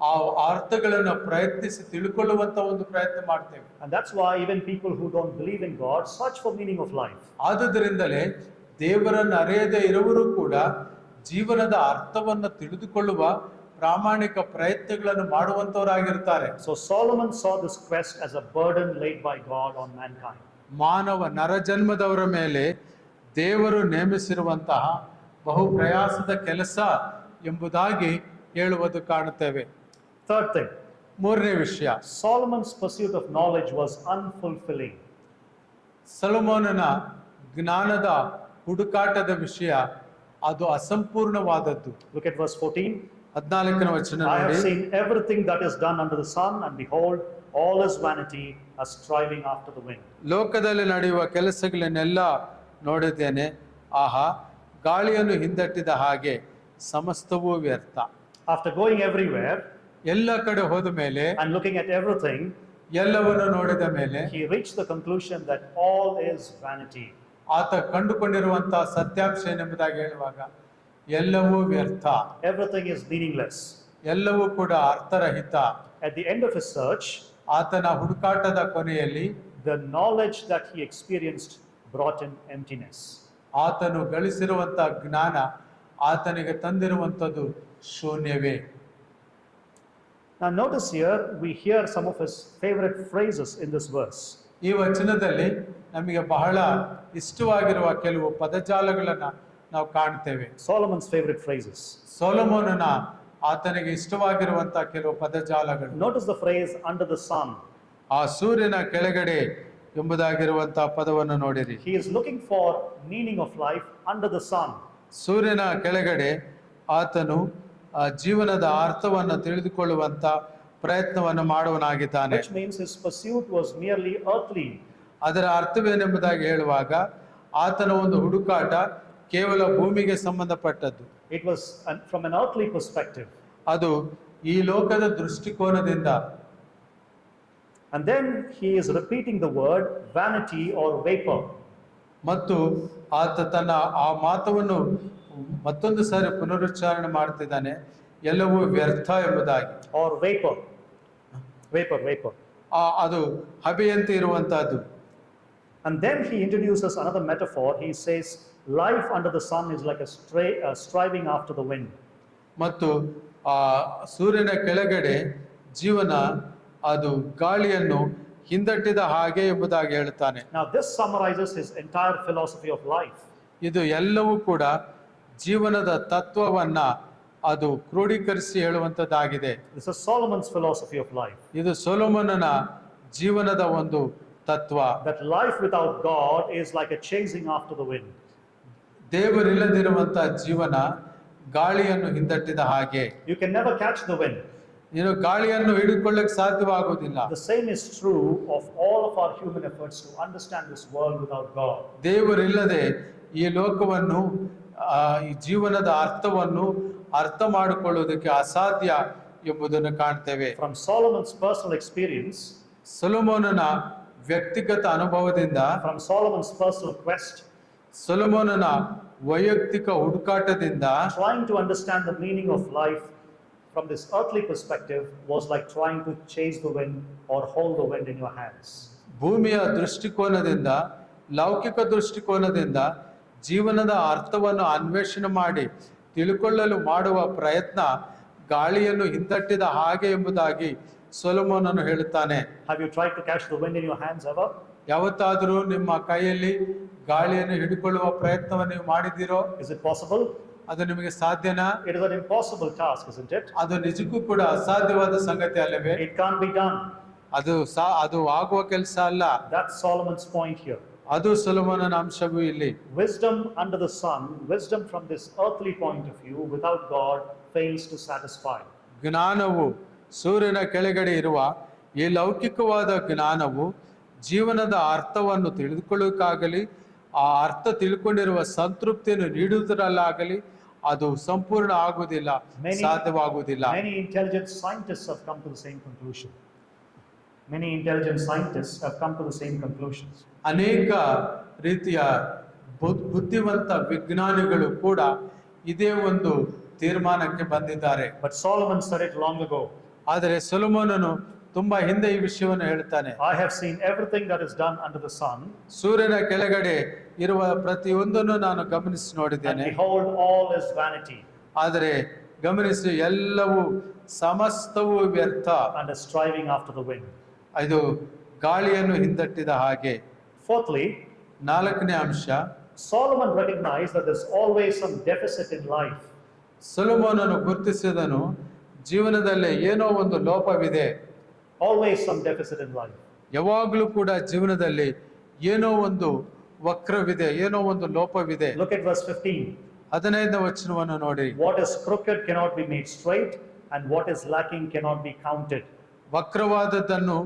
ಆ ಅರ್ಥಗಳನ್ನು ಪ್ರಯತ್ನಿಸಿ ತಿಳ್ಕೊಳ್ಳುವಂತ ಒಂದು ಪ್ರಯತ್ನ ಮಾಡ್ತೇವೆ. And that's why even people who don't believe in God search for meaning of life. ಆದುದರಿಂದಲೇ ದೇವರನ್ನು ಅರಿಯದೇ ಇರುವರು ಕೂಡ ಜೀವನದ ಅರ್ಥವನ್ನು ತಿಳಿದುಕೊಳ್ಳುವ ಪ್ರಾಮಾಣಿಕ ಪ್ರಯತ್ನಗಳನ್ನು ಮಾಡುವಂತವರಾಗಿರ್ತಾರೆ. So Solomon saw this quest as a burden laid by God on mankind. ಮಾನವ ನರಜನ್ಮದವರ ಮೇಲೆ ದೇವರು ನೇಮಿಸಿರುವಂತಹ ಬಹು ಪ್ರಯಾಸದ ಕೆಲಸ ಎಂಬುದಾಗಿ ಹೇಳುವುದು ಕಾಣುತ್ತೇವೆ. Third thing, ಮೂರನೇ ವಿಷಯ, Solomon's pursuit of knowledge was unfulfilling. ಸೊಲೊಮೋನನ ಜ್ಞಾನದ ಹುಡುಕಾಟದ ವಿಷಯ ಅದು ಅಸಂಪೂರ್ಣವಾದದ್ದು. Look at verse 14. 14ನೇ ವಚನ I have ನೋಡಿ, seen everything that is done under the sun, and behold, all is vanity, as striving after the wind. ಲೋಕದಲ್ಲಿ ನಡೆಯುವ ಕೆಲಸಗಳನ್ನೆಲ್ಲ ನೋಡಿದ್ದೇನೆ, ಆಹಾ ಗಾಳಿಯನ್ನು ಹಿಂದಟ್ಟಿದ ಹಾಗೆ ಸಮಸ್ತವೂ ವ್ಯರ್ಥ. After going everywhere ಎಲ್ಲ ಕಡೆ ಹೋದ ಮೇಲೆ, and looking at everything, ಎಲ್ಲವನ್ನು ನೋಡಿದ ಮೇಲೆ he reached the conclusion that all is vanity. ಆತ ಕಂಡುಕೊಂಡಿರುವಂತಹ ಸತ್ಯಾಂಶ ಏನೆಂಬುದಾಗಿ ಹೇಳುವಾಗ ಎಲ್ಲವೂ ವ್ಯರ್ಥ, Everything is meaningless. ಎಲ್ಲವೂ ಕೂಡ ಅರ್ಥರಹಿತ. At the end of his search, ಆತನ ಹುಡುಕಾಟದ ಕೊನೆಯಲ್ಲಿ the knowledge that he experienced brought him emptiness. ಆತನು ಗಳಿಸಿರುವಂತಹ ಜ್ಞಾನ ಆತನಿಗೆ ತಂದಿರುವಂಥದ್ದು ಶೂನ್ಯವೇ. Now notice here, we hear some of his favorite phrases in this verse. ಈ ವಚನದಲ್ಲಿ ನಮಗೆ ಬಹಳ ಇಷ್ಟವಾಗಿರುವ ಕೆಲವು ಪದಜಾಲಗಳನ್ನ ನಾವು ಕಾಣ್ತೇವೆ. Solomon's favorite phrases. ಸೊಲೊಮೋನನ ಆತನಿಗೆ ಇಷ್ಟವಾಗಿರುವಂತಹ ಕೆಲವು ಪದಜಾಲಗಳು. Notice the phrase under the sun. ಆ ಸೂರ್ಯನ ಕೆಳಗಡೆ ಎಂಬುದಾಗಿರುವಂತಹ ಪದವನ್ನು ನೋಡಿರಿ. He is looking for meaning of life under the sun. ಸೂರ್ಯನ ಕೆಳಗಡೆ ಆತನು ಆ ಜೀವನದ ಅರ್ಥವನ್ನು ತಿಳಿದುಕೊಳ್ಳುವಂತ ಪ್ರಯತ್ನವನ್ನು ಮಾಡುವನಾಗಿದ್ದಾನೆ. Which means his pursuit was merely earthly. ಅದರ ಅರ್ಥವೇನೆಂಬುದಾಗಿ ಹೇಳುವಾಗ ಆತನ ಒಂದು ಹುಡುಕಾಟ ಕೇವಲ ಭೂಮಿಗೆ ಸಂಬಂಧಪಟ್ಟದ್ದು. It was from an earthly perspective. ಅದು ಈ ಲೋಕದ ದೃಷ್ಟಿಕೋನದಿಂದ. And then he is repeating the word vanity or vapor. ಮತ್ತು ಆತ ತನ್ನ ಆ ಮಾತವನ್ನು ಮತ್ತೊಂದು ಸಾರಿ ಪುನರುಚ್ಚಾರಣೆ ಮಾಡ್ತಿದ್ದಾನೆ, ಎಲ್ಲವೂ ವ್ಯರ್ಥ ಎಂಬುದಾಗಿ. Or vapor. ಅದು ಹಬೆಯಂತೆ ಇರುವಂತಹದ್ದು. And then he introduces another metaphor. He says life under the sun is like a striving after the wind. ಮತ್ತು ಆ ಸೂರ್ಯನ ಕೆಳಗಡೆ ಜೀವನ ಅದು ಗಾಳಿಯನ್ನು ಹಿಂದಟ್ಟಿದ ಹಾಗೆ ಎಂಬುದಾಗಿ ಹೇಳುತ್ತಾನೆ. Now this summarizes his entire philosophy of life. ಇದು ಎಲ್ಲವೂ ಕೂಡ ಜೀವನದ ತತ್ವವನ್ನ ಅದು ಕ್ರೋಢೀಕರಿಸಿ ಹೇಳುವಂಥದ್ದಾಗಿದೆ. This is Solomon's philosophy of life. ಇದು ಸೊಲೊಮೋನನ ಜೀವನದ ಒಂದು ತತ್ವ. That life without God is like a chasing after the wind. ದೇವರಿಲ್ಲದಿರುವಂತ ಜೀವನ ಗಾಳಿಯನ್ನು ಹಿಂದಟ್ಟಿದ ಹಾಗೆ. You can never catch the wind. ನೀನು ಗಾಳಿಯನ್ನು ಹಿಡಿದುಕೊಳ್ಳಕ್ಕೆ ಸಾಧ್ಯವಾಗುವುದಿಲ್ಲ. The same is true of all of our human efforts to understand this world without God. ದೇವರಿಲ್ಲದೆ ಈ ಲೋಕವನ್ನು ಈ ಜೀವನದ ಅರ್ಥವನ್ನು ಅರ್ಥ ಮಾಡಿಕೊಳ್ಳುವುದಕ್ಕೆ ಅಸಾಧ್ಯ ಎಂಬುದನ್ನು ಕಾಣ್ತೇವೆ. From Solomon's personal experience, ಸೊಲೊಮೋನನ ವ್ಯಕ್ತಿಗತ ಅನುಭವದಿಂದ, from Solomon's personal quest, ಸೊಲೊಮೋನನ ವೈಯಕ್ತಿಕ ಹುಡುಕಾಟದಿಂದ, trying to understand the meaning of life from this earthly perspective was like trying to chase the wind or hold the wind in your hands. ಭೂಮಿಯ ದೃಷ್ಟಿಕೋನದಿಂದ, ಲೌಕಿಕ ದೃಷ್ಟಿಕೋನದಿಂದ ಜೀವನದ ಅರ್ಥವನ್ನು ಅನ್ವೇಷಣೆ ಮಾಡಿ ತಿಳ್ಕೊಳ್ಳಲು ಮಾಡುವ ಪ್ರಯತ್ನ ಗಾಳಿಯನ್ನು ಹಿಂದಟ್ಟಿದ ಹಾಗೆ ಎಂಬುದಾಗಿ ಸೊಲೊಮೋನನು ಹೇಳುತ್ತಾನೆ. Have you tried to catch the wind in your hands ever? ಯಾವತ್ತಾದರೂ ನಿಮ್ಮ ಕೈಯಲ್ಲಿ ಗಾಳಿಯನ್ನು ಹಿಡಿಕೊಳ್ಳುವ ಪ್ರಯತ್ನವನ್ನು ನೀವು ಮಾಡಿದ್ದೀರೋ? Is it possible? ಅದು ನಿಮಗೆ ಸಾಧ್ಯನಾ? It is an impossible task, isn't it? ಅದು ನಿಜಕ್ಕೂ ಕೂಡ ಅಸಾಧ್ಯವಾದ ಸಂಗತಿ ಅಲ್ಲವೇ? It can't be done. ಅದು ಆಗುವ ಕೆಲಸ ಅಲ್ಲ. That's Solomon's point here. ಅದು ಸೊಲೊಮೋನನ ಅಂಶವೂ ಇಲ್ಲಿ. Wisdom under the sun, wisdom from this earthly point of view without God fails to satisfy. ಜ್ಞಾನವು ಸೂರ್ಯನ ಕೆಳಗಡೆ ಇರುವ ಈ ಲೌಕಿಕವಾದ ಜ್ಞಾನವು ಜೀವನದ ಅರ್ಥವನ್ನು ತಿಳಿದುಕೊಳ್ಳೋಕ್ಕಾಗಲಿ, ಆ ಅರ್ಥ ತಿಳ್ಕೊಂಡಿರುವ ಸಂತೃಪ್ತಿಯನ್ನು ನೀಡುವುದರಲ್ಲಾಗಲಿ ಅದು ಸಂಪೂರ್ಣ ಆಗುವುದಿಲ್ಲ, ಸಾಧ್ಯವಾಗುವುದಿಲ್ಲ. Many intelligent scientists have come to the same conclusion. Many intelligent scientists have come to the same conclusions. ಅನೇಕ ರೀತಿಯ ಬುದ್ಧಿವಂತ ವಿಜ್ಞಾನಿಗಳು ಕೂಡ ಇದೇ ಒಂದು ತೀರ್ಮಾನಕ್ಕೆ ಬಂದಿದ್ದಾರೆ. But Solomon said it long ago. ಆದರೆ ಸೊಲೊಮೋನನು ತುಂಬಾ ಹಿಂದೆ ಈ ವಿಷಯವನ್ನು ಹೇಳ್ತಾನೆ. I have seen everything that is done under the sun. ಸೂರ್ಯನ ಕೆಳಗಡೆ ಇರುವ ಪ್ರತಿಯೊಂದನ್ನು ನಾನು ಗಮನಿಸಿ ನೋಡಿದ್ದೇನೆ. And behold, all is vanity. ಆದರೆ ಗಮನಿಸಿ, ಎಲ್ಲವೂ ಸಮಸ್ತವೂ ವ್ಯರ್ಥ. And is striving after the wind. ಇದು ಗಾಳಿಯನ್ನು ಹಿಂದಟ್ಟಿದ ಹಾಗೆ. Fourthly, ನಾಲ್ಕನೇ ಅಂಶ, Solomon recognized that there's always some deficit in life. ಸೊಲೊಮೋನನು ಗುರುತಿಸಿದನು, ಜೀವನದಲ್ಲಿ ಏನೋ ಒಂದು ಲೋಪವಿದೆ. Always some deficit in life. ಯಾವಾಗಲೂ ಕೂಡ ಜೀವನದಲ್ಲಿ ಏನೋ ಒಂದು ವಕ್ರವಿದೆ, ಏನೋ ಒಂದು ಲೋಪವಿದೆ. Look at verse 15. 15ನೇ ವಚನವನ್ನು ನೋಡಿ. What is crooked cannot be made straight, and what is lacking cannot be counted. ವಕ್ರವಾದದ್ದನ್ನು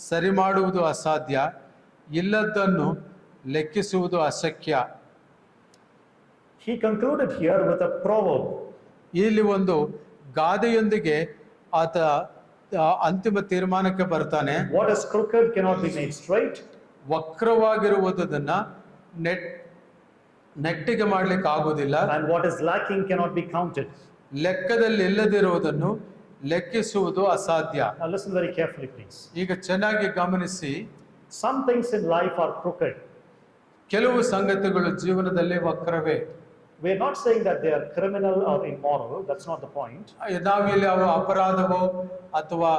ಸರಿ ಮಾಡುವುದು ಅಸಾಧ್ಯ, ಇಲ್ಲದ್ದನ್ನು ಲೆಕ್ಕಿಸುವುದು ಅಶಕ್ಯ. He concluded here with a proverb. ಇಲ್ಲಿ ಒಂದು ಗಾದೆಯೊಂದಿಗೆ ಆತ ಅಂತಿಮ ತೀರ್ಮಾನಕ್ಕೆ ಬರ್ತಾನೆ. What is crooked cannot be made straight. ವಕ್ರವಾಗಿರುವುದನ್ನ ನೆಟ್ಟಿಗೆ ಮಾಡ್ಲಿಕ್ಕೆ ಆಗುವುದಿಲ್ಲ. And what is lacking cannot be counted. ಲೆಕ್ಕದಲ್ಲಿ ಇಲ್ಲದಿರುವುದನ್ನು ಲೆಕ್ಕಿಸುವುದು ಅಸಾಧ್ಯ. Now listen very carefully, please. ಈಗ ಚೆನ್ನಾಗಿ ಗಮನಿಸಿ. Some things in life are crooked. ಕೆಲವು ಸಂಗತಿಗಳು ಜೀವನದಲ್ಲಿ ವಕ್ರವೇ. We are not saying that they are criminal or immoral. That's not the point. ನಾವಿಲ್ಲಿ ಅವು ಅಪರಾಧವೋ ಅಥವಾ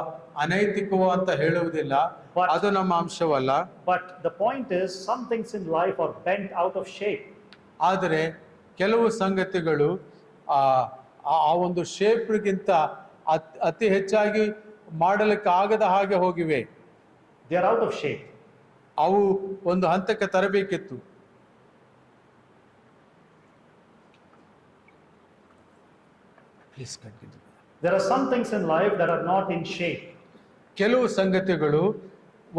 ಅನೈತಿಕವೋ ಅಂತ ಹೇಳುವುದಿಲ್ಲ, ಅದು ನಮ್ಮ ಅಂಶವಲ್ಲ. But the point is, some things in life are bent out of shape. ಆದರೆ ಕೆಲವು ಸಂಗತಿಗಳು ಆ ಒಂದು ಶೇಪ್ಗಿಂತ ಅತಿ ಹೆಚ್ಚಾಗಿ ಮಾಡಲಿಕ್ಕೆ ಆಗದ ಹಾಗೆ ಹೋಗಿವೆ. They are out of shape. ಅವು ಒಂದು ಹಂತಕ್ಕೆ ತರಬೇಕಿತ್ತು. There are some things in life that are not in shape. ಕೆಲವು ಸಂಗತಿಗಳು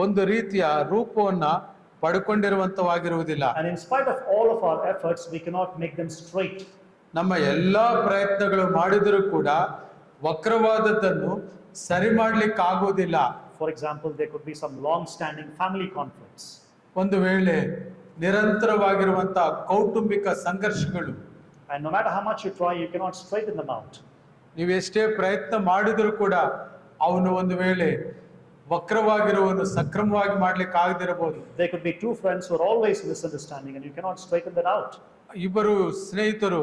ಒಂದು ರೀತಿಯ ರೂಪವನ್ನ ಪಡ್ಕೊಂಡಿರುವಂತವಾಗಿರುವುದಿಲ್ಲ. And in spite of all of our efforts, we cannot make them straight. ನಮ್ಮ ಎಲ್ಲಾ ಪ್ರಯತ್ನಗಳು ಮಾಡಿದರೂ ಕೂಡ ವಕ್ರವಾದದ್ದನ್ನು ಸರಿ ಮಾಡ್ಲಿಕ್ಕೆ ಆಗುವುದಿಲ್ಲ. For example, there could be some long-standing family conflicts. ಒಂದು ವೇಳೆ ನಿರಂತರವಾಗಿರುವಂತಹ ಕೌಟುಂಬಿಕ ಸಂಘರ್ಷಗಳು. And no matter how much you try, you cannot straighten them out. ನೀವು ಎಷ್ಟೇ ಪ್ರಯತ್ನ ಮಾಡಿದರೂ ಕೂಡ ಅವನು ಒಂದು ವೇಳೆ ವಕ್ರವಾಗಿರುವನು ಸಕ್ರಮವಾಗಿ ಮಾಡ್ಲಿಕ್ಕೆ ಆಗದಿರಬಹುದು. There could be two friends who are always misunderstanding and you cannot straighten that out. ಇಬ್ಬರು ಸ್ನೇಹಿತರು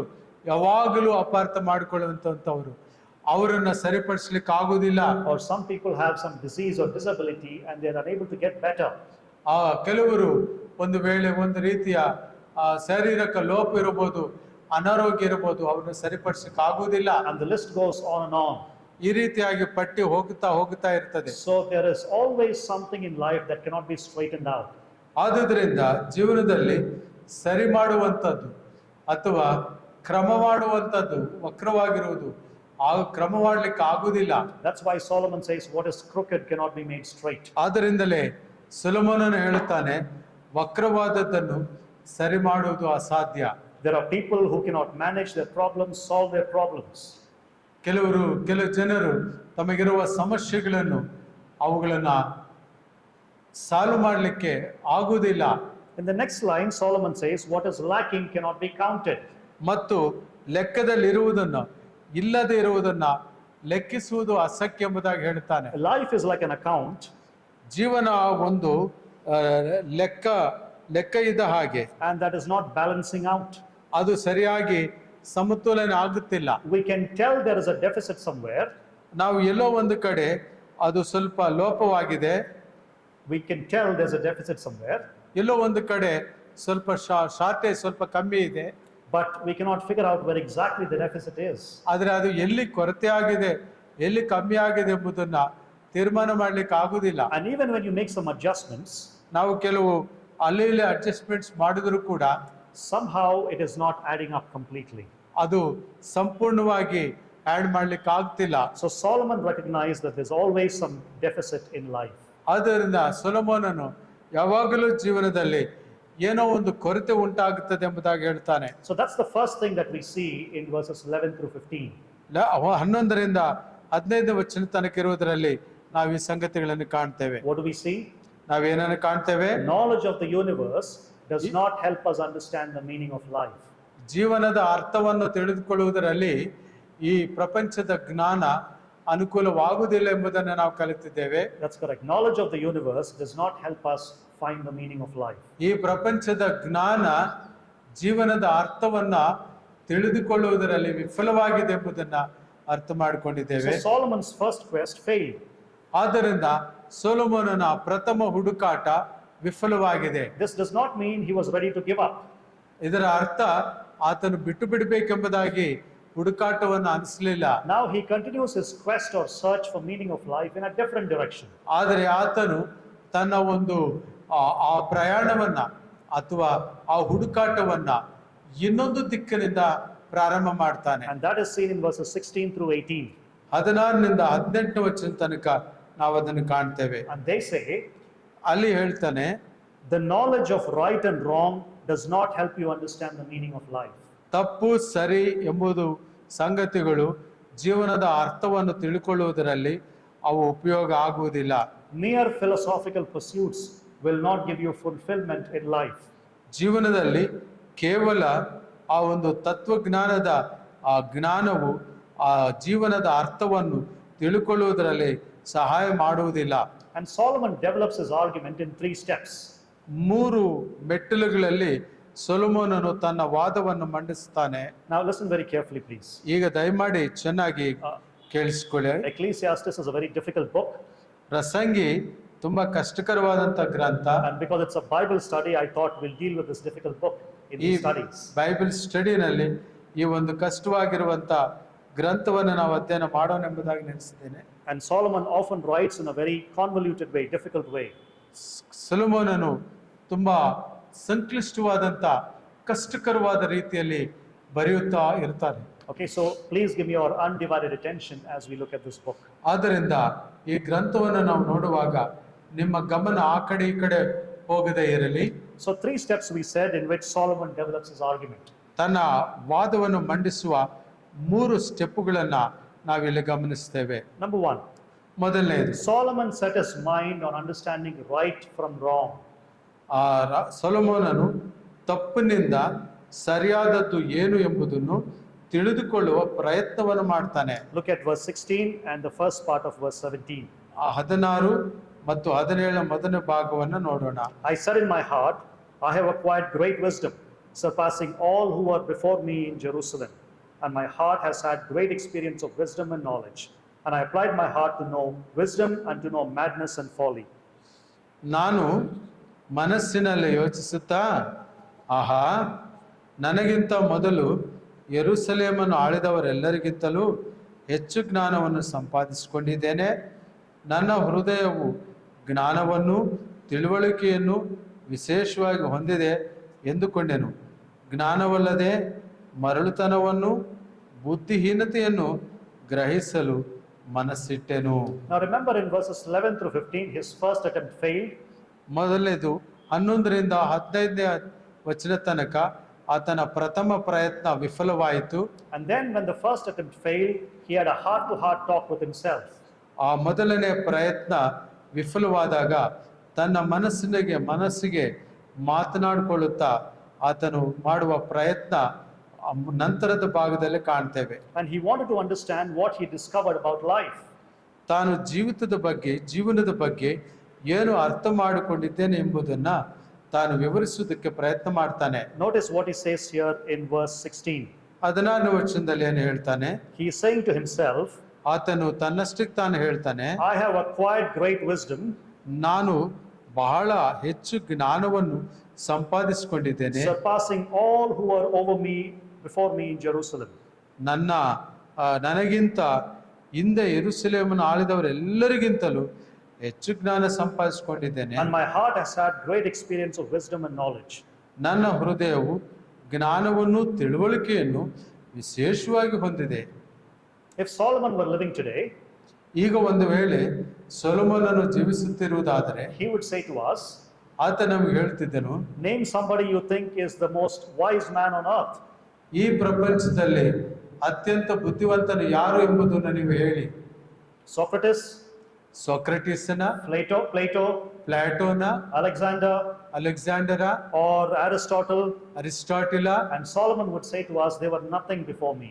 ಯಾವಾಗಲೂ ಅಪಾರ್ಥ ಮಾಡಿಕೊಳ್ಳುವಂತವರು, ಅವರನ್ನ ಸರಿಪಡಿಸಲಿಕ್ಕೆ ಆಗುವುದಿಲ್ಲ. Or some people have some disease or disability and they are unable to get better. ಕೆಲವರು ಒಂದು ವೇಳೆ ಒಂದು ರೀತಿಯ ಶಾರೀರಿಕ ಲೋಪ ಇರಬಹುದು, ಅನಾರೋಗ್ಯ ಇರಬಹುದು, ಅವನ್ನ ಸರಿಪಡಿಸಕ್ ಆಗುವುದಿಲ್ಲ. And the list goes on and on. ಈ ರೀತಿಯಾಗಿ ಪಟ್ಟಿ ಹೋಗ್ತಾ ಇರ್ತದೆ. So there is always something in life that cannot be straightened out. ಆದುದರಿಂದ ಜೀವನದಲ್ಲಿ ಸರಿ ಮಾಡುವಂಥದ್ದು ಅಥವಾ ಕ್ರಮ ಮಾಡುವಂಥದ್ದು ವಕ್ರವಾಗಿರುವುದು ಆ ಕ್ರಮ ಮಾಡಲಿಕ್ಕೆ ಆಗುವುದಿಲ್ಲ. That's why Solomon says what is crooked cannot be made straight. ಆದ್ದರಿಂದಲೇ ಸೊಲೊಮೋನನು ಹೇಳುತ್ತಾನೆ, ವಕ್ರವಾದದ್ದನ್ನು ಸರಿ ಮಾಡುವುದು ಅಸಾಧ್ಯ. There are people who cannot manage their problems, solve their problems. ಕೆಲವು ಜನರು ತಮಗಿರುವ ಸಮಸ್ಯೆಗಳನ್ನು ಅವುಗಳನ್ನ ಸಾಲ್ವ್ ಮಾಡಲಿಕ್ಕೆ ಆಗುವುದಿಲ್ಲ. In the next line, Solomon says what is lacking cannot be counted. ಮತ್ತು ಲೆಕ್ಕದಲ್ಲಿರುವುದನ್ನ ಇಲ್ಲದೆ ಇರುವುದನ್ನ ಲೆಕ್ಕಿಸುವುದು ಅಸಖ್ಯ ಎಂಬುದಾಗಿ ಹೇಳ್ತಾನೆ. Life is like an account. ಜೀವನ ಒಂದು ಲೆಕ್ಕ ಇದ್ದ ಹಾಗೆ, and that is not balancing out. ಅದು ಸರಿಯಾಗಿ ಸಮತೋಲನ ಆಗುತ್ತಿಲ್ಲ. We can tell there is a deficit somewhere. ನಾವು ಎಲ್ಲೋ ಒಂದು ಕಡೆ ಅದು ಸ್ವಲ್ಪ ಲೋಪವಾಗಿದೆ. We can tell there's a deficit somewhere. ಎಲ್ಲೋ ಒಂದು ಕಡೆ ಸ್ವಲ್ಪ ಶಾರ್ಟೇಜ್ ಸ್ವಲ್ಪ ಕಮ್ಮಿ ಇದೆ. But we cannot figure out where exactly the deficit is. ಆದರೆ ಅದು ಎಲ್ಲಿ ಕೊರತೆ ಆಗಿದೆ, ಎಲ್ಲಿ ಕಮ್ಮಿ ಆಗಿದೆ ಎಂಬುದನ್ನ ತೀರ್ಮಾನ ಮಾಡ್ಲಿಕ್ಕೆ ಆಗುದಿಲ್ಲ. And even when you make some adjustments, ನಾವು ಕೆಲವು ಅಲ್ಲಿ ಇಲ್ಲಿ ಅಡ್ಜಸ್ಟ್ಮೆಂಟ್ಸ್ ಮಾಡಿದ್ರು ಕೂಡ somehow it is not adding up completely. ಅದು ಸಂಪೂರ್ಣವಾಗಿ ಆಡ್ ಮಾಡ್ಲಿಕ್ಕೆ ಆಗ್ತಿಲ್ಲ. So Solomon recognized that there's always some deficit in life. ಆದ್ದರಿಂದ ಸೊಲೊಮೋನನು ಯಾವಾಗಲೂ ಜೀವನದಲ್ಲಿ ಏನೋ ಒಂದು ಕೊರತೆ ಉಂಟಾಗುತ್ತದೆ ಎಂಬುದಾಗಿ ಹೇಳ್ತಾನೆ. So that's the first thing that we see in verses 11 through 15. 11ರಿಂದ 15 ವಚನ ತನಕ ಇರುವುದರಲ್ಲಿ ನಾವು ಈ ಸಂಗತಿಗಳನ್ನು ಕಾಣ್ತೇವೆ. What do we see? ನಾವೇನನ್ನು ಕಾಣ್ತೇವೆ? Knowledge of the universe does not help us understand the meaning of life. ಜೀವನದ ಅರ್ಥವನ್ನು ತಿಳಿದುಕೊಳ್ಳುವುದರಲ್ಲಿ ಈ ಪ್ರಪಂಚದ ಜ್ಞಾನ ಅನುಕೂಲವಾಗುವುದಿಲ್ಲ ಎಂಬುದನ್ನು ನಾವು ಕಲಿತಿದ್ದೇವೆ. That's correct. Knowledge of the universe does not help us find the meaning of life. ಈ ಪ್ರಪಂಚದ ಜ್ಞಾನ ಜೀವನದ ಅರ್ಥವನ್ನ ತಿಳಿದುಕೊಳ್ಳುವುದರಲ್ಲಿ ವಿಫಲವಾಗಿದೆ ಎಂಬುದನ್ನ ಅರ್ಥ ಮಾಡಿಕೊಂಡಿದ್ದೇವೆ. So Solomon's first quest failed. ಆದ್ದರಿಂದ ಸೊಲೊಮೋನನ ಪ್ರಥಮ ಹುಡುಕಾಟ ವಿಫಲವಾಗಿದೆ. This does not mean he was ready to give up. ಇದರ ಅರ್ಥ ಆತನು ಬಿಟ್ಟು ಬಿಡಬೇಕೆಂಬುದಾಗಿ ಹುಡುಕಾಟವನ್ನು ಅನಿಸಲಿಲ್ಲ. Now he continues his quest or search for meaning of life in a different direction. ಆದರೆ ಆತನು ತನ್ನ ಒಂದು ಆ ಪ್ರಯಾಣವನ್ನ ಅಥವಾ ಆ ಹುಡುಕಾಟವನ್ನ ಇನ್ನೊಂದು ದಿಕ್ಕಿನಿಂದ ಪ್ರಾರಂಭ ಮಾಡ್ತಾನೆ. And that is seen in verses 16 through 18. 16ರಿಂದ 18 ವಚನ ತನಕ ನಾವು ಅದನ್ನು ಕಾಣ್ತೇವೆ. And they say, ಅಲ್ಲಿ ಹೇಳ್ತಾನೆ, the knowledge of right and wrong does not help you understand the meaning of life. ತಪ್ಪು ಸರಿ ಎಂಬುದು ಸಂಗತಿಗಳು ಜೀವನದ ಅರ್ಥವನ್ನು ತಿಳ್ಕೊಳ್ಳುವುದರಲ್ಲಿ ಅವು ಉಪಯೋಗ ಆಗುವುದಿಲ್ಲ. Mere philosophical pursuits will not give you fulfillment in life. ಜೀವನದಲ್ಲಿ ಕೇವಲ ಆ ಒಂದು ತತ್ವಜ್ಞಾನದ ಆ ಜ್ಞಾನವು ಆ ಜೀವನದ ಅರ್ಥವನ್ನು ತಿಳ್ಕೊಳ್ಳುವುದರಲ್ಲಿ ಸಹಾಯ ಮಾಡುವುದಿಲ್ಲ. And Solomon develops his argument in 3 steps. 3 ಮೆಟ್ಟಿಲುಗಳಲ್ಲಿ ಸೊಲೊಮೋನನು ತನ್ನ ವಾದವನ್ನು ಮಂಡಿಸುತ್ತಾನೆ. Now listen very carefully, please. ಈಗ ದಯಮಾಡಿ ಚೆನ್ನಾಗಿ ಕೇಳಿಸಿಕೊಳ್ಳಿ. Ecclesiastes is a very difficult book. ಪ್ರಸಂಗಿ ತುಂಬಾ ಕಷ್ಟಕರವಾದಂತ ಗ್ರಂಥ. And because it's a Bible study, I thought we'll deal with this difficult book in ಈ these studies. Bible ಸ್ಟಡಿನಲ್ಲಿ ಈ ಒಂದು ಕಷ್ಟವಾಗಿರುವಂತ ಗ್ರಂಥವನ್ನು ನಾವು ಅಧ್ಯಯನ ಮಾಡೋಣ ಎಂಬುದಾಗಿ ನೆನೆಸಿದ್ದೇನೆ. And Solomon often writes in a very convoluted way, difficult way. ಸೊಲೊಮೋನನು ತುಂಬಾ ಸಂಕ್ಲಿಷ್ಟವಾದಂತ ಕಷ್ಟಕರವಾದ ರೀತಿಯಲ್ಲಿ ಬರೆಯುತ್ತಾ ಇರ್ತಾನೆ. Okay, so please give me your undivided attention as we look at this book. ಆದ್ದರಿಂದ ಈ ಗ್ರಂಥವನ್ನು ನಾವು ನೋಡುವಾಗ ನಿಮ್ಮ ಗಮನ ಆ ಕಡೆ ಈ ಕಡೆ ಹೋಗದೇ ಇರಲಿ. So 3 steps we said in which Solomon develops his argument. ತನ್ನ ವಾದವನ್ನು ಮಂಡಿಸುವ 3 ಸ್ಟೆಪ್ಪುಗಳನ್ನ ನಾವಿಲ್ಲಿ ಗಮನಿಸ್ತೇವೆ. Number 1. ಮೊದಲನೇದು, Solomon set his mind on understanding right from wrong. ಸೊಲೊಮೋನನು ತಪ್ಪಿನಿಂದ ಸರಿಯಾದದ್ದು ಏನು ಎಂಬುದನ್ನು ತಿಳಿದುಕೊಳ್ಳುವ ಪ್ರಯತ್ನವನ್ನು ಮಾಡ್ತಾನೆ. Look at verse 16 and the first part of verse 17. 16 ಮತ್ತು 17 ಮೊದಲನೇ ಭಾಗವನ್ನು ನೋಡೋಣ. I said in my heart, I have acquired great wisdom, surpassing all who were before me in Jerusalem. And my heart has had great experience of wisdom and knowledge. And I applied my heart to know wisdom and to know madness and folly. ನಾನು ಮನಸ್ಸಿನಲ್ಲಿ ಯೋಚಿಸುತ್ತಾ ಆಹಾ, ನನಗಿಂತ ಮೊದಲು ಯೆರೂಸಲೇಮನ್ನು ಆಳಿದವರೆಲ್ಲರಿಗಿಂತಲೂ ಹೆಚ್ಚು ಜ್ಞಾನವನ್ನು ಸಂಪಾದಿಸಿಕೊಂಡಿದ್ದೇನೆ. ನನ್ನ ಹೃದಯವು ಜ್ಞಾನವನ್ನು ತಿಳುವಳಿಕೆಯನ್ನು ವಿಶೇಷವಾಗಿ ಹೊಂದಿದೆ ಎಂದುಕೊಂಡೆನು. ಜ್ಞಾನವಲ್ಲದೆ ಮರಳುತನವನ್ನು ಬುದ್ಧಿಹೀನತೆಯನ್ನು ಗ್ರಹಿಸಲು ಮನಸ್ಸಿಟ್ಟೆನು. Now remember in verses 11 through 15, his first attempt failed. ಮೊದಲನೇದು 11ರಿಂದ 15ನೇ ವಚನ ತನಕ ಆತನ ಪ್ರಥಮ ಪ್ರಯತ್ನ ವಿಫಲವಾಯಿತು. And then when the first attempt failed, he had a heart-to-heart talk with himself. ಆ ಮೊದಲನೇ ಪ್ರಯತ್ನ ವಿಫಲವಾದಾಗ ತನ್ನ ಮನಸ್ಸಿಗೆ ಮಾತನಾಡಿಕೊಳ್ಳುತ್ತಾ ಆತನು ಮಾಡುವ ಪ್ರಯತ್ನ ನಂತರದ ಭಾಗದಲ್ಲಿ ಕಾಣ್ತೇವೆ. And he wanted to understand what he discovered about life. ತಾನು ಜೀವನದ ಬಗ್ಗೆ ಏನು ಅರ್ಥ ಮಾಡಿಕೊಂಡಿದ್ದೇನೆ ಎಂಬುದನ್ನ ತಾನು ವಿವರಿಸುವುದಕ್ಕೆ ಪ್ರಯತ್ನ ಮಾಡ್ತಾನೆ. Notice what he says here in verse 16. 14ನೇ ವಚನದಲ್ಲಿ ಏನು ಹೇಳ್ತಾನೆ? He is saying to himself, ಆತನು ತನ್ನಷ್ಟಕ್ಕೆ ತಾನು ಹೇಳ್ತಾನೆ, I have acquired great wisdom, ನಾನು ಬಹಳ ಹೆಚ್ಚು ಜ್ಞಾನವನ್ನು ಸಂಪಾದಿಸಿಕೊಂಡಿದ್ದೇನೆ, surpassing all who were over me before me in Jerusalem. ನನಗಿಂತ ಹಿಂದೆ ಯೆರೂಸಲೇಮನ್ನು ಆಳಿದವರೆಲ್ಲರಿಗಿಂತಲೂ ಹೆಚ್ಚು ಜ್ಞಾನ ಸಂಪಾದಿಸಿಕೊಂಡಿದ್ದೇನೆ. And my heart has had great experience of wisdom and knowledge. ನನ್ನ ಹೃದಯವು ಜ್ಞಾನವನ್ನು ತಿಳುವಳಿಕೆಯನ್ನು ವಿಶೇಷವಾಗಿ ಹೊಂದಿದೆ. If Solomon were living today, ಈಗ ಒಂದು ವೇಳೆ ಸೊಲೊಮೋನನು ಜೀವಿಸುತ್ತಿರುವುದಾದರೆ he would say to us, ಆತ ನಮಗೆ ಹೇಳ್ತಿದ್ದನು, name somebody you think is the most wise man on earth. ಈ ಪ್ರಪಂಚದಲ್ಲಿ ಅತ್ಯಂತ ಬುದ್ಧಿವಂತನು ಯಾರು ಎಂಬುದನ್ನು ನೀವು ಹೇಳಿ. Socrates, ಸೊಕ್ರಟಿಸನ, ಪ್ಲೇಟೋನ, ಅಲೆಕ್ಸಾಂಡರ, or Aristotle, ಅರಿಸ್ಟಾಟಿಲ. and Solomon would say to us, they were nothing before me.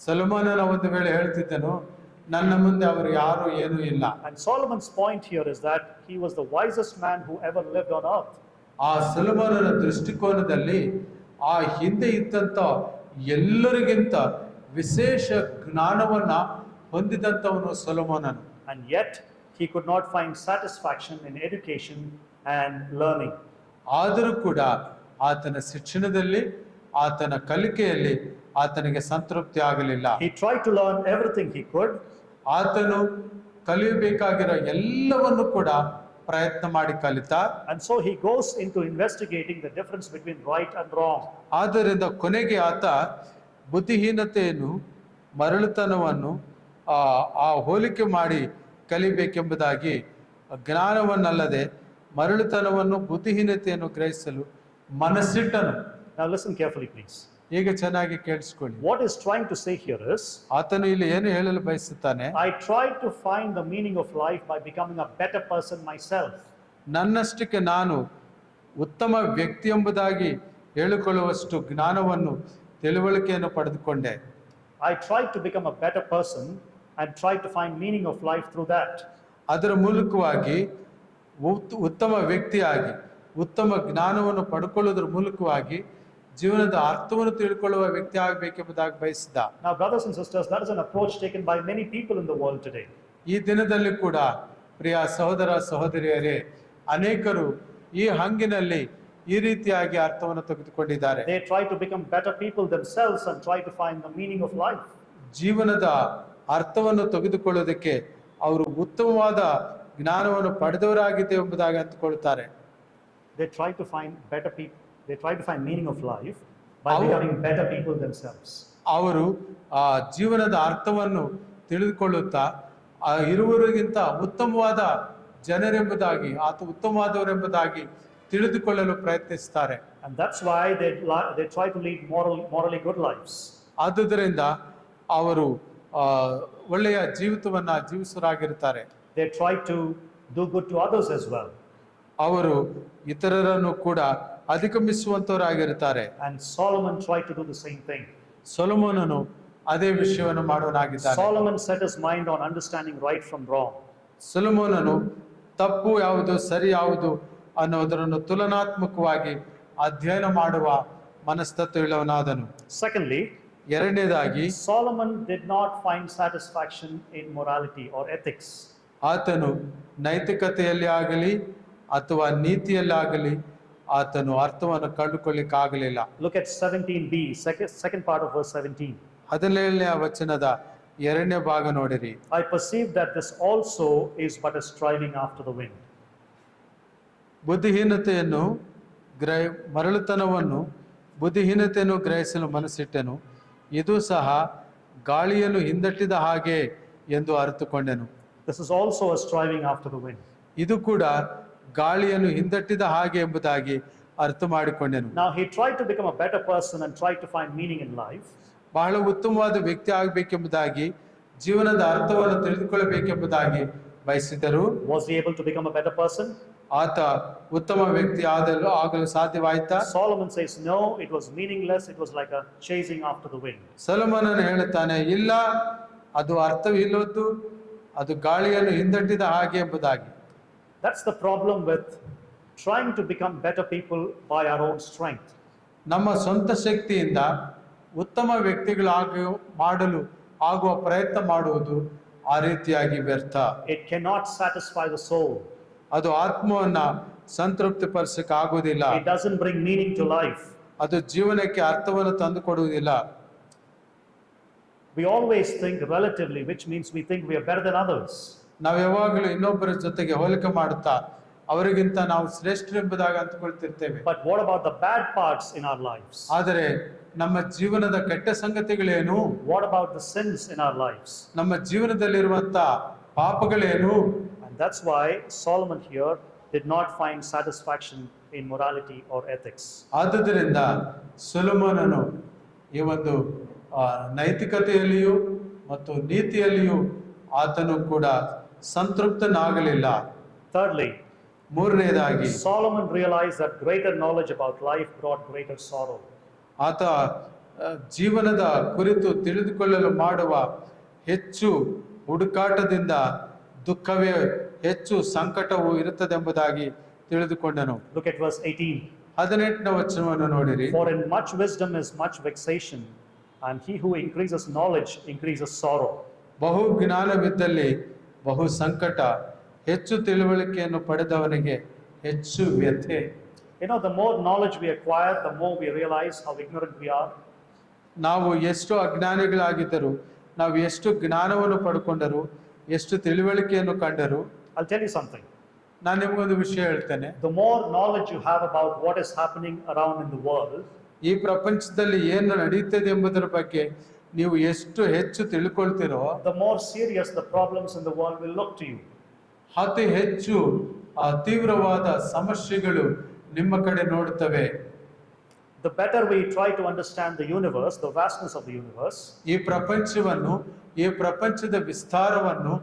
ಸೊಲೊಮೋನನ ಒಂದು ವೇಳೆ ಹೇಳ್ತಿದ್ದನು, ನನ್ನ ಮುಂದೆ ಅವರು ಯಾರು ಏನೂ ಇಲ್ಲ. And Solomon's point here is that he was the wisest man who ever lived on earth. ಆ ಸೊಲೊಮೋನನ ದೃಷ್ಟಿಕೋನದಲ್ಲಿ ಆ ಹಿಂದೆ ಇದ್ದಂತ ಎಲ್ಲರಿಗಿಂತ ವಿಶೇಷ ಜ್ಞಾನವನ್ನ ಹೊಂದಿದಂತವನು ಸೊಲೊಮೋನನು. And yet he could not find satisfaction in education and learning. ಆದರೂ ಕೂಡ ಆತನ ಶಿಕ್ಷಣದಲ್ಲಿ ಆತನ ಕಲಿಕೆಯಲ್ಲಿ ಆತನಿಗೆ ಸಂತೃಪ್ತಿ ಆಗಲಿಲ್ಲ. He tried to learn everything he could. ಆತನು ಕಲಿಯಬೇಕಾಗಿರೋ ಎಲ್ಲವನ್ನು ಕೂಡ ಪ್ರಯತ್ನ ಮಾಡಿ ಕಲಿತ. And so he goes into investigating the difference between right and wrong. ಆದ್ದರಿಂದ ಕೊನೆಗೆ ಆತ ಬುದ್ಧಿಹೀನತೆಯನ್ನು ಮರಳುತನವನ್ನು ಆ ಹೋಲಿಕೆ ಮಾಡಿ ಕಲಿಬೇಕೆಂಬುದಾಗಿ ಜ್ಞಾನವನ್ನಲ್ಲದೆ ಮರಳುತನವನ್ನು ಬುದ್ಧಿಹೀನತೆಯನ್ನು ಗ್ರಹಿಸಲು ಮನಸ್ಸಿಟ್ಟನು. Now listen carefully, please. ಈಗ ಚೆನ್ನಾಗಿ ಕೇಳಿಸ್ಕೊಳ್ಳಿ. What is trying to say here is, ಆತನು ಇಲ್ಲಿ ಏನು ಹೇಳಲು ಬಯಸುತ್ತಾನೆ? I tried to find the meaning of life by becoming a better person myself. ನನ್ನಷ್ಟಕ್ಕೆ ನಾನು ಉತ್ತಮ ವ್ಯಕ್ತಿ ಎಂಬುದಾಗಿ ಹೇಳಿಕೊಳ್ಳುವಷ್ಟು ಜ್ಞಾನವನ್ನು ತಿಳುವಳಿಕೆಯನ್ನು ಪಡೆದುಕೊಂಡೆ. I tried to become a better person and tried to find meaning of life through that. ಅದರ ಮೂಲಕವಾಗಿ ಉತ್ತಮ ವ್ಯಕ್ತಿಯಾಗಿ ಉತ್ತಮ ಜ್ಞಾನವನ್ನು ಪಡ್ಕೊಳ್ಳೋದ್ರ ಮೂಲಕವಾಗಿ ಜೀವನದ ಅರ್ಥವನ್ನು ತಿಳ್ಕೊಳ್ಳುವ ವ್ಯಕ್ತಿ ಆಗಬೇಕೆಂಬುದಾಗಿ ಬಯಸಿದ. Now brothers and sisters, that is an approach taken by many people in the world today. ಈ ದಿನದಲ್ಲಿ ಕೂಡ ಪ್ರಿಯ ಸಹೋದರ ಸಹೋದರಿಯರೇ, ಅನೇಕರು ಈ ಹಂಗಿನಲ್ಲಿ ಈ ರೀತಿಯಾಗಿ ಅರ್ಥವನ್ನು ತೆಗೆದುಕೊಂಡಿದ್ದಾರೆ. They try to become better people themselves and try to find the meaning of life. ಜೀವನದ ಅರ್ಥವನ್ನು ತೆಗೆದುಕೊಳ್ಳೋದಕ್ಕೆ ಅವರು ಉತ್ತಮವಾದ ಜ್ಞಾನವನ್ನು ಪಡೆದವರಾಗಿದೆ ಎಂಬುದಾಗಿ ಅಂದುಕೊಳ್ಳುತ್ತಾರೆ. They try to find better people. They try to find meaning of life by becoming better people themselves. ಅವರು ಆ ಜೀವನದ ಅರ್ಥವನ್ನು ತಿಳಿದುಕೊಳ್ಳುತ್ತಾ ಇರುವವರಿಗಿಂತ ಉತ್ತಮವಾದ ಜನರೆಂಬುದಾಗಿ ಉತ್ತಮವಾದವರೆಂಬುದಾಗಿ ತಿಳಿದುಕೊಳ್ಳಲು ಪ್ರಯತ್ನಿಸುತ್ತಾರೆ. And that's why they try to lead morally good lives. ಆದುದರಿಂದ ಅವರು ಒಳ್ಳೆಯ ಜೀವಿತವನ್ನ ಜೀವಿಸುವರಾಗಿರುತ್ತಾರೆ. They try to do good to others as well. ಅವರು ಇತರರನ್ನು ಕೂಡ ಅಧಿಗಮಿಸುವಂತವರಾಗಿರುತ್ತಾರೆ. And Solomon tried to do the same thing. ಸೊಲೊಮೋನನು ಅದೇ ವಿಷಯವನ್ನು ಮಾಡುವನಾಗಿದ್ದಾನೆ. Solomon set his mind on understanding right from wrong. ಸೊಲೊಮೋನನು ತಪ್ಪು ಯಾವುದು ಸರಿ ಯಾವುದು ಅನ್ನೋದರನ್ನು ತುಲನಾತ್ಮಕವಾಗಿ ಅಧ್ಯಯನ ಮಾಡುವ ಮನಸ್ತತ್ವವುಳ್ಳವನಾದನು. Secondly, ಎರಡನೇದಾಗಿ Solomon did not find satisfaction in morality or ethics. ಆತನು ನೈತಿಕತೆಯಲ್ಲಿ ಆಗಲಿ ಅಥವಾ ನೀತಿಯಲ್ಲಾಗಲಿ ಆತನು ಅರ್ಥವನ್ನು ಕಂಡುಕೊಳ್ಳಿಕ್ಕಾಗಲಿಲ್ಲ. Look at 17b, second part of verse 17. 17ನೇ ವಚನದ 2ನೇ ಭಾಗ ನೋಡಿರಿ. I perceive that this also is but a striving after the wind. ಬುದ್ಧಿಹೀನತೆಯನ್ನು ಬುದ್ಧಿಹೀನತೆಯನ್ನು ಗ್ರಹಿಸಲು ಮನಸ್ಸಿಟ್ಟೆನು, ಇದು ಸಹ ಗಾಳಿಯನ್ನು ಹಿಂದಟ್ಟಿದ ಹಾಗೆ ಎಂದು ಅರಿತುಕೊಂಡೆನು. This is also a striving after the wind. ಇದು ಕೂಡ ಗಾಳಿಯನ್ನು ಹಿಂದಟ್ಟಿದ ಹಾಗೆ ಎಂಬುದಾಗಿ ಅರ್ಥ ಮಾಡಿಕೊಂಡೆನು. Now he tried to become a better person and tried to find meaning in life. ಬಹಳ ಉತ್ತಮವಾದ ವ್ಯಕ್ತಿ ಆಗಬೇಕೆಂಬುದಾಗಿ, ಜೀವನದ ಅರ್ಥವನ್ನು ತಿಳಿದುಕೊಳ್ಳಬೇಕೆಂಬುದಾಗಿ ಬಯಸಿದರು. Was he able to become a better person? ಆತ ಉತ್ತಮ ವ್ಯಕ್ತಿ ಆಗಲು ಸಾಧ್ಯವಾಯಿತಾ? Solomon says no, it was meaningless, it was like a chasing after the wind. ಸೊಲೊಮೋನನು ಹೇಳುತ್ತಾನೆ, ಇಲ್ಲ, ಅದು ಅರ್ಥವಿಲ್ಲದ್ದು, ಅದು ಗಾಳಿಯನ್ನು ಹಿಂದಟ್ಟಿದ ಹಾಗೆ ಎಂಬುದಾಗಿ. That's the problem with trying to become better people by our own strength. ನಮ್ಮ ಸ್ವಂತ ಶಕ್ತಿಯಿಂದ ಉತ್ತಮ ಮಾಡಲು ಆಗುವ ಪ್ರಯತ್ನ ಮಾಡುವುದು ಆ ರೀತಿಯಾಗಿ ವ್ಯರ್ಥ. It cannot satisfy the soul. ಅದು ಆತ್ಮವನ್ನ ಸಂತೃಪ್ತಿಪಡಿಸಕ್ಕಾಗುವುದಿಲ್ಲ. It doesn't bring meaning to life. ಅದು ಜೀವನಕ್ಕೆ ಅರ್ಥವನ್ನು ತಂದು ಕೊಡುವುದಿಲ್ಲ. We always think relatively, which means we think we are better than others. ನಾವು ಯಾವಾಗಲೂ ಇನ್ನೊಬ್ಬರ ಜೊತೆಗೆ ಹೋಲಿಕೆ ಮಾಡುತ್ತಾ ಅವರಿಗಿಂತ ನಾವು ಶ್ರೇಷ್ಠರೆಂಬುದಾಗಿ ಅಂದುಕೊಳ್ತಿರ್ತೇವೆ. But what about the bad parts in our lives? ಆದರೆ ನಮ್ಮ ಜೀವನದ ಕೆಟ್ಟ ಸಂಗತಿಗಳೇನು? What about the sins in our lives? ನಮ್ಮ ಜೀವನದಲ್ಲಿರುವಂತ ಪಾಪಗಳೇನು? And that's why Solomon here did not find satisfaction in morality or ethics. ಆದುದರಿಂದ ಸೊಲೊಮೋನನು ಈ ಒಂದು ನೈತಿಕತೆಯಲ್ಲಿಯೂ ಮತ್ತು ನೀತಿಯಲ್ಲಿಯೂ ಆತನು ಕೂಡ ಸಂತೃಪ್ತನಾಗಲಿಲ್ಲ. Thirdly, ಮೂರನೇದಾಗಿ Solomon realized that greater knowledge about life brought greater sorrow. ಆತ ಜೀವನದ ಕುರಿತು ತಿಳಿದುಕೊಳ್ಳಲು ಮಾಡುವ ಹೆಚ್ಚು ಹುಡುಕಾಟದಿಂದ ದುಃಖವೇ ಹೆಚ್ಚು ಸಂಕಟವು ಇರುತ್ತದೆಂಬುದಾಗಿ ತಿಳಿದುಕೊಂಡನು. Look at verse 18. 18ನೇ ವಚನವನ್ನು ನೋಡಿರಿ. For in much wisdom is much vexation, and he who increases knowledge increases sorrow. ಬಹು ಜ್ಞಾನವಿದ್ದಲ್ಲಿ ಬಹು ಸಂಕಟ, ಹೆಚ್ಚು ತಿಳುವಳಿಕೆಯನ್ನು ಪಡೆದವನಿಗೆ ಹೆಚ್ಚು ವ್ಯಥೆ. You know, the more knowledge we acquire, the more we realize how ignorant we are. ನಾವು ಎಷ್ಟು ಅಜ್ಞಾನಿಗಳಾಗಿದ್ದರು, ನಾವು ಎಷ್ಟು ಜ್ಞಾನವನ್ನು ಪಡ್ಕೊಂಡರು, ಎಷ್ಟು ತಿಳುವಳಿಕೆಯನ್ನು ಕಂಡರು. I'll tell you something. ನಾನು ನಿಮಗೊಂದು ವಿಷಯ ಹೇಳ್ತೇನೆ. The more knowledge you have about what is happening around in the world, ಈ ಪ್ರಪಂಚದಲ್ಲಿ ಏನು ನಡೆಯುತ್ತದೆ ಎಂಬುದರ ಬಗ್ಗೆ ನೀವು ಎಷ್ಟು ಹೆಚ್ಚು ತಿಳ್ಕೊಳ್ತಿರೋ, the more serious the problems in the world will look to you. ಅತಿ ಹೆಚ್ಚು ತೀವ್ರವಾದ ಸಮಸ್ಯೆಗಳು ನಿಮ್ಮ ಕಡೆ ನೋಡುತ್ತವೆ. The better we try to understand the universe, the vastness of the universe, ಈ ಪ್ರಪಂಚವನ್ನು, ಈ ಪ್ರಪಂಚದ ವಿಸ್ತಾರವನ್ನು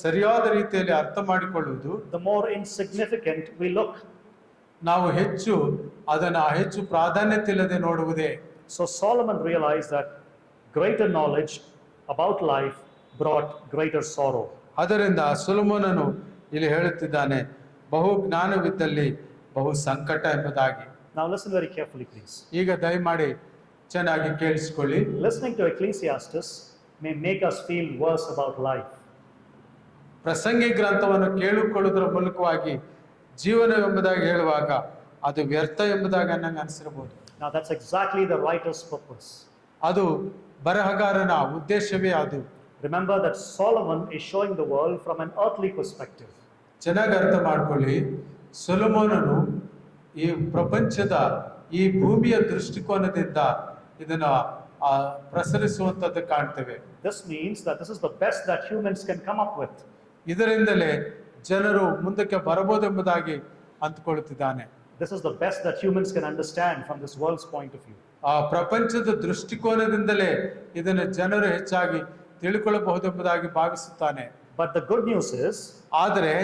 ಸರಿಯಾದ ರೀತಿಯಲ್ಲಿ ಅರ್ಥ ಮಾಡಿಕೊಳ್ಳುವುದು, the more insignificant we look. ನಾವು ಅದನ್ನು ಹೆಚ್ಚು ಪ್ರಾಧಾನ್ಯತೆ ಇಲ್ಲದೆ ನೋಡುವುದೇ. So Solomon realized that greater knowledge about life brought greater sorrow. ಅದರಿಂದ ಸೊಲೊಮೋನನು ಇಲ್ಲಿ ಹೇಳುತ್ತಿದ್ದಾನೆ, ಬಹು ಜ್ಞಾನವಿದ್ದಲ್ಲಿ ಬಹು ಸಂಕಟ ಎಂಬುದಾಗಿ. Now listen very carefully, please. ಈಗ ದಯಮಾಡಿ ಚೆನ್ನಾಗಿ ಕೇಳಿಸಿಕೊಳ್ಳಿ. Listening to Ecclesiastes may make us feel worse about life. ಪ್ರಸಂಗಿ ಗ್ರಂಥವನ್ನು ಕೇಳಿಕೊಳ್ಳುವುದರ ಮೂಲಕವಾಗಿ ಜೀವನ ಎಂಬುದಾಗಿ ಹೇಳುವಾಗ ಅದು ವ್ಯರ್ಥ ಎಂಬುದಾಗಿ ನನಗೆ ಅನಿಸಿರಬಹುದು. Now that's exactly the writer's purpose. ಅದು ಬರಹಗಾರನ ಉದ್ದೇಶವೇ ಅದು. Remember that Solomon is showing the world from an earthly perspective. ಚೆನ್ನಾಗಿ ಅರ್ಥ ಮಾಡ್ಕೊಳ್ಳಿ, ಸೊಲೊಮೋನನು ಈ ಪ್ರಪಂಚದ ಈ ಭೂಮಿಯ ದೃಷ್ಟಿಕೋನದಿಂದ ಇದನ್ನ ಪ್ರಸರಿಸುವಂತದ್ದು ಕಾಣ್ತೇವೆ. This means that this is the best that humans can come up with. ಇದರಿಂದಲೇ ಜನರು ಮುಂದಕ್ಕೆ ಬರಬಹುದೆಂಬುದಾಗಿ ಅಂದುಕೊಳ್ಳುತ್ತಿದ್ದಾನೆ. This is the best that humans can understand from this world's point of view. ಆ ಪ್ರಪಂಚದ ದೃಷ್ಟಿಕೋನದಿಂದಲೇ ಇದನ್ನು ಜನರು ಹೆಚ್ಚಾಗಿ ತಿಳ್ಕೊಳ್ಳಬಹುದೆಂಬುದಾಗಿ ಭಾವಿಸುತ್ತಾನೆ. But the good news is, ಆದರೆ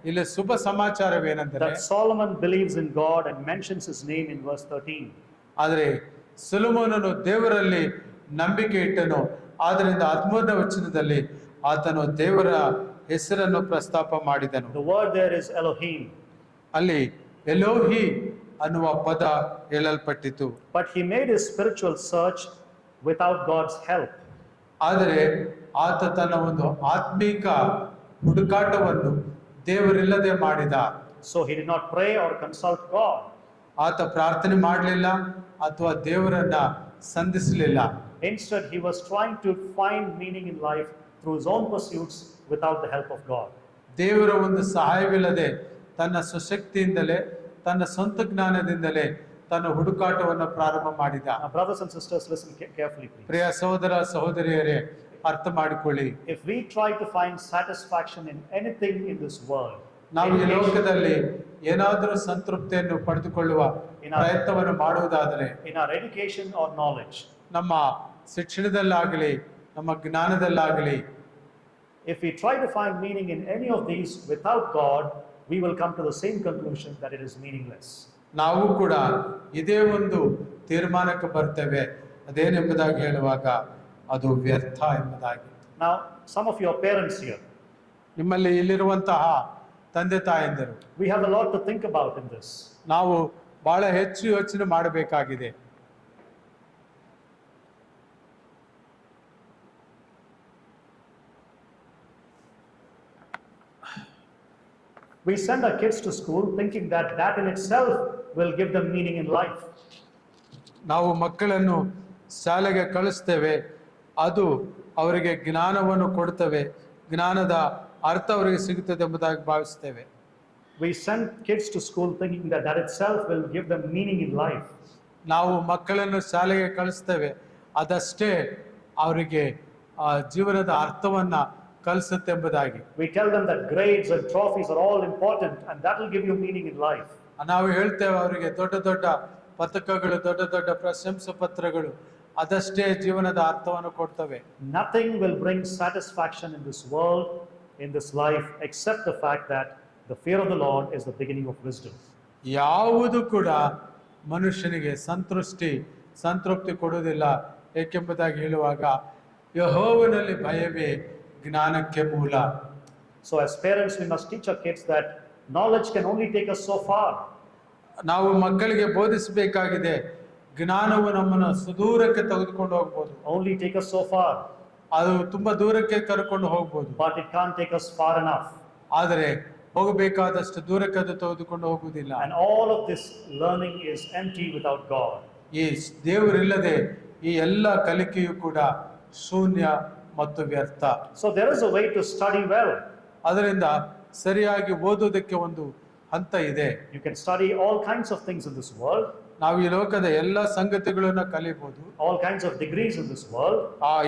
ಇಲ್ಲಿ ಶುಭ ಸಮಾಚಾರವೇನೆಂದರೆ, that Solomon believes in God and mentions his name in verse 13. ಆದರೆ ಸೊಲೊಮೋನನು ದೇವರಲ್ಲಿ ನಂಬಿಕೆ ಇಟ್ಟನು, ಆದ್ದರಿಂದ 13ನೇ ವಚನದಲ್ಲಿ ಆತನು ದೇವರ ಹೆಸರನ್ನು ಪ್ರಸ್ತಾಪ ಮಾಡಿದನು. The word there is Elohim. ಅಲ್ಲಿ ಎಲೋಹಿ ಅನ್ನುವ ಪದ ಹೇಳಲ್ಪಟ್ಟಿತು. But he made his spiritual search without God's help. ಆದರೆ ಆತ ತನ್ನ ಒಂದು ಆತ್ಮೀಕ ಹುಡುಕಾಟವನ್ನು ದೇವರಿಲ್ಲದೆ ಮಾಡಿದ. So he did not pray or consult God. ಆತ ಪ್ರಾರ್ಥನೆ ಮಾಡಲಿಲ್ಲ ಅಥವಾ ದೇವರನ್ನ ಸಂಧಿಸಲಿಲ್ಲ. Instead, he was trying to find meaning in life through his own pursuits without the help of God. ದೇವರ ಒಂದು ಸಹಾಯವಿಲ್ಲದೆ ತನ್ನ ಸ್ವಶಕ್ತಿಯಿಂದಲೇ ತನ್ನ ಸ್ವಂತ ಜ್ಞಾನದಿಂದಲೇ ತನ್ನ ಹುಡುಕಾಟವನ್ನು ಪ್ರಾರಂಭ ಮಾಡಿದ. Now, brothers and sisters, listen carefully, please. ಪ್ರಿಯ ಸಹೋದರ ಸಹೋದರಿಯರೇ, ಅರ್ಥ ಮಾಡಿಕೊಳ್ಳಿ. If we try to find satisfaction in anything in this world, ನಾವು ಈ ಲೋಕದಲ್ಲಿ ಏನಾದರೂ ಸಂತೃಪ್ತಿಯನ್ನು ಪಡೆದುಕೊಳ್ಳುವ ಪ್ರಯತ್ನವನ್ನು ಮಾಡುವುದಾದರೆ, in our education or knowledge, ನಮ್ಮ ಶಿಕ್ಷಣದಲ್ಲಾಗಲಿ ನಮ್ಮ ಜ್ಞಾನದಲ್ಲಾಗಲಿ, if we try to find meaning in any of these without God, we will come to the same conclusion that it is meaningless. ನಾವು ಕೂಡ ಇದೇ ಒಂದು ತೀರ್ಮಾನಕ್ಕೆ ಬರ್ತೇವೆ, ಅದೇನೆಂಬುದಾಗಿ ಹೇಳುವಾಗ ಅದು ವ್ಯರ್ಥ ಎಂಬುದಾಗಿ. Now, some of your parents here, ನಿಮ್ಮಲ್ಲಿ ಇಲ್ಲಿರುವಂತಹ ತಂದೆ ತಾಯಂದಿರು, we have a lot to think about in this. ನಾವು ಬಹಳ ಹೆಚ್ಚು ಯೋಚನೆ ಮಾಡಬೇಕಾಗಿದೆ. We send our kids to school thinking that that in itself will give them meaning in life. ನಾವು ಮಕ್ಕಳನ್ನು ಶಾಲೆಗೆ ಕಳಿಸ್ತೇವೆ, ಅದು ಅವರಿಗೆ ಜ್ಞಾನವನ್ನು ಕೊಡ್ತವೆ, ಜ್ಞಾನದ ಅರ್ಥ ಅವರಿಗೆ ಸಿಗುತ್ತದೆ ಎಂಬುದಾಗಿ ಭಾವಿಸ್ತೇವೆ. We send kids to school thinking that that itself will give them meaning in life. ನಾವು ಮಕ್ಕಳನ್ನು ಶಾಲೆಗೆ ಕಳಿಸ್ತೇವೆ, ಅದಷ್ಟೇ ಅವರಿಗೆ ಜೀವನದ ಅರ್ಥವನ್ನ ಕಲಿಸುತ್ತೆ ಎಂಬುದಾಗಿ. We tell them that grades and trophies are all important and that will give you meaning in life. ನಾವು ಹೇಳ್ತೇವೆ ಅವರಿಗೆ ದೊಡ್ಡ ದೊಡ್ಡ ಪದಕಗಳು, ದೊಡ್ಡ ದೊಡ್ಡ ಪ್ರಶಂಸಾ ಪತ್ರಗಳು ಅದಷ್ಟೇ ಜೀವನದ ಅರ್ಥವನ್ನು ಕೊಡ್ತವೆ. Nothing will bring satisfaction in this world, in this life, except the fact that the fear of the Lord is the beginning of wisdom. ಯಾವುದು ಕೂಡ ಮನುಷ್ಯನಿಗೆ ಸಂತೃಪ್ತಿ ಕೊಡುವುದಿಲ್ಲ, ಏಕೆಂಬುದಾಗಿ ಹೇಳುವಾಗ ಯೆಹೋವನಲ್ಲಿ ಭಯವೇ ಜ್ಞಾನಕ್ಕೆ ಮೂಲ. So as parents, we must teach our kids that knowledge can only take us so far. ನಾವು ಮಕ್ಕಳಿಗೆ ಬೋಧಿಸಬೇಕಾಗಿದೆ, ಜ್ಞಾನವು ನಮ್ಮನ್ನು ಸುದೂರಕ್ಕೆ ತೆಗೆದುಕೊಂಡು ಹೋಗ್ಬೋದು, Only take us so far, ಅದು ತುಂಬಾ ದೂರಕ್ಕೆ ಕರ್ಕೊಂಡು ಹೋಗ್ಬೋದು, but it can't take us far enough. ಆದರೆ ಹೋಗಬೇಕಾದಷ್ಟು ದೂರಕ್ಕೆ ಅದು ತೆಗೆದುಕೊಂಡು ಹೋಗುವುದಿಲ್ಲ. And all of this learning is empty without God. ಈ ದೇವರಿಲ್ಲದೆ ಈ ಎಲ್ಲ ಕಲಿಕೆಯು ಕೂಡ ಶೂನ್ಯ ಮತ್ತು ವ್ಯರ್ಥ. So there is a way to study well. ಅದರಿಂದ ಸರಿಯಾಗಿ ಓದುವುದಕ್ಕೆ ಒಂದು ಹಂತ ಇದೆ. You can study all kinds of things in this world, ನಾವು ಈ ಲೋಕದ ಎಲ್ಲ ಸಂಗತಿಗಳನ್ನ ಕಲಿಬಹುದು, all kinds of degrees in this world,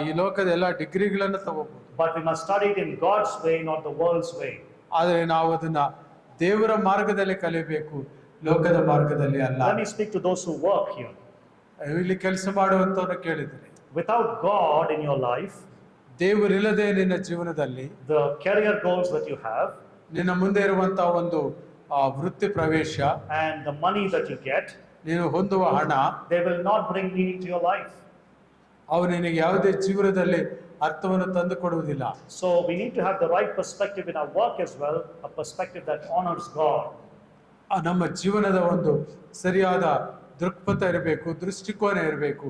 ಈ ಲೋಕದ ಎಲ್ಲ ಡಿಗ್ರಿಗಳನ್ನ ತಗೋಬಹುದು. but we must study it in God's way, not the world's way. ಆದರೆ ನಾವು ಅದನ್ನ ದೇವರ ಮಾರ್ಗದಲ್ಲಿ ಕಲಿಬೇಕು, ಲೋಕದ ಮಾರ್ಗದಲ್ಲಿ ಅಲ್ಲ. Let me speak to those who work here. ಇಲ್ಲಿ ಕೆಲಸ ಮಾಡುವಂತವ್ರನ್ನ ಕೇಳಿದರೆ, Without God in your life, ದೇವರಿಲ್ಲದೆ ನಿನ್ನ ಜೀವನದಲ್ಲಿ the career goals that you have ನಿನ್ನ ಮುಂದೆ ಇರುವಂತಹ ಒಂದು ವೃತ್ತಿ ಪ್ರವೇಶ and the money that you get, ನೀನು ಹೊಂದುವ ಹಣ, they will not bring meaning to your life. ಅವು ನಿನಗೆ ಯಾವುದೇ ಜೀವನದಲ್ಲಿ ಅರ್ಥವನ್ನು ತಂದು ಕೊಡುವುದಿಲ್ಲ. So we need to have the right perspective in our work as well, a perspective that honors God. ನಮ್ಮ ಜೀವನದ ಒಂದು ಸರಿಯಾದ ದೃಕ್ಪಥ ಇರಬೇಕು, ದೃಷ್ಟಿಕೋನ ಇರಬೇಕು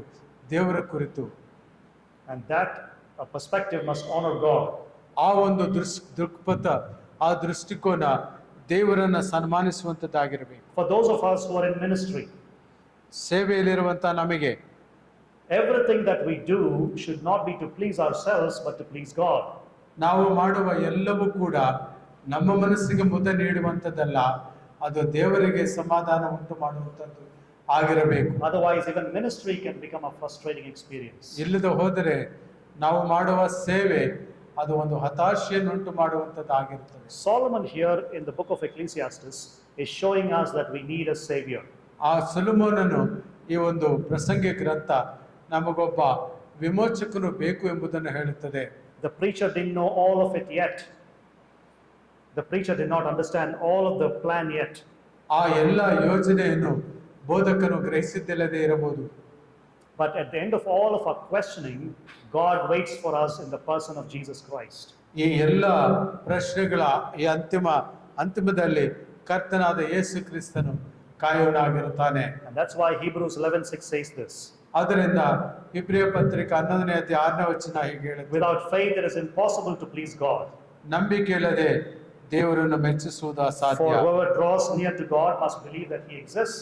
ದೇವರ ಕುರಿತು. And that perspective must honor God. ಆ ಒಂದು ದೃಕ್ಪಥ, ಆ ದೃಷ್ಟಿಕೋನ ದೇವರನ್ನ ಸನ್ಮಾನಿಸುವಂತದ್ದಾಗಿರಬೇಕು. For those of us who are in ministry, ಸೇವೆಯಲ್ಲಿರುವಂತ ನಮಗೆ everything that we do should not be to please ourselves but to please God. ನಾವು ಮಾಡುವ ಎಲ್ಲವೂ ಕೂಡ ನಮ್ಮ ಮನಸ್ಸಿಗೆ ಮುದ ನೀಡುವಂಥದ್ದಲ್ಲ, ಅದು ದೇವರಿಗೆ ಸಮಾಧಾನ ಉಂಟು ಮಾಡುವಂಥದ್ದು ಆಗಿರಬೇಕು. Otherwise even ministry can become a frustrating experience. ಇಲ್ಲದೆ ಹೋದರೆ ನಾವು ಮಾಡುವ ಸೇವೆ ಅದು ಒಂದು ಹತಾಶೆಯನ್ನುಂಟು ಮಾಡುವಂಥದ್ದಾಗಿರುತ್ತದೆ. Solomon here in the book of Ecclesiastes is showing us that we need a savior. ಆ ಸೊಲೊಮೋನನು ಈ ಒಂದು ಪ್ರಸಂಗಿ ಗ್ರಂಥ ನಮಗೊಬ್ಬ ವಿಮೋಚಕನು ಬೇಕು ಎಂಬುದನ್ನು ಹೇಳುತ್ತದೆ. The preacher didn't know all of it yet. The preacher did not understand all of the plan yet. ಆ ಎಲ್ಲ ಯೋಜನೆಯನ್ನು ಬೋಧಕನು ಗ್ರಹಿಸಿದ್ದಿಲ್ಲದೆ ಇರಬಹುದು. But at the end of all of our questioning, God waits for us in the person of Jesus Christ. ಈ ಎಲ್ಲ ಪ್ರಶ್ನೆಗಳ ಈ ಅಂತಿಮದಲ್ಲಿ ಕರ್ತನಾದ ಯೇಸು ಕ್ರಿಸ್ತನು ಕಾಯುವನಾಗಿರುತ್ತಾನೆ. And that's why Hebrews 11:6 says this. ಆದ್ದರಿಂದ ಇಬ್ರಿಯ ಪತ್ರಿಕೆ 11ನೇ ಅಧ್ಯಾಯ 6ನೇ ವಚನ ಹೀಗೆ ಹೇಳುತ್ತದೆ, Without faith it is impossible to please God. ನಂಬಿಕೆ ಇಲ್ಲದೆ ದೇವರನ್ನು ಮೆಚ್ಚಿಸುವುದು For ಅಸಾಧ್ಯ. whoever draws near to God must believe that he exists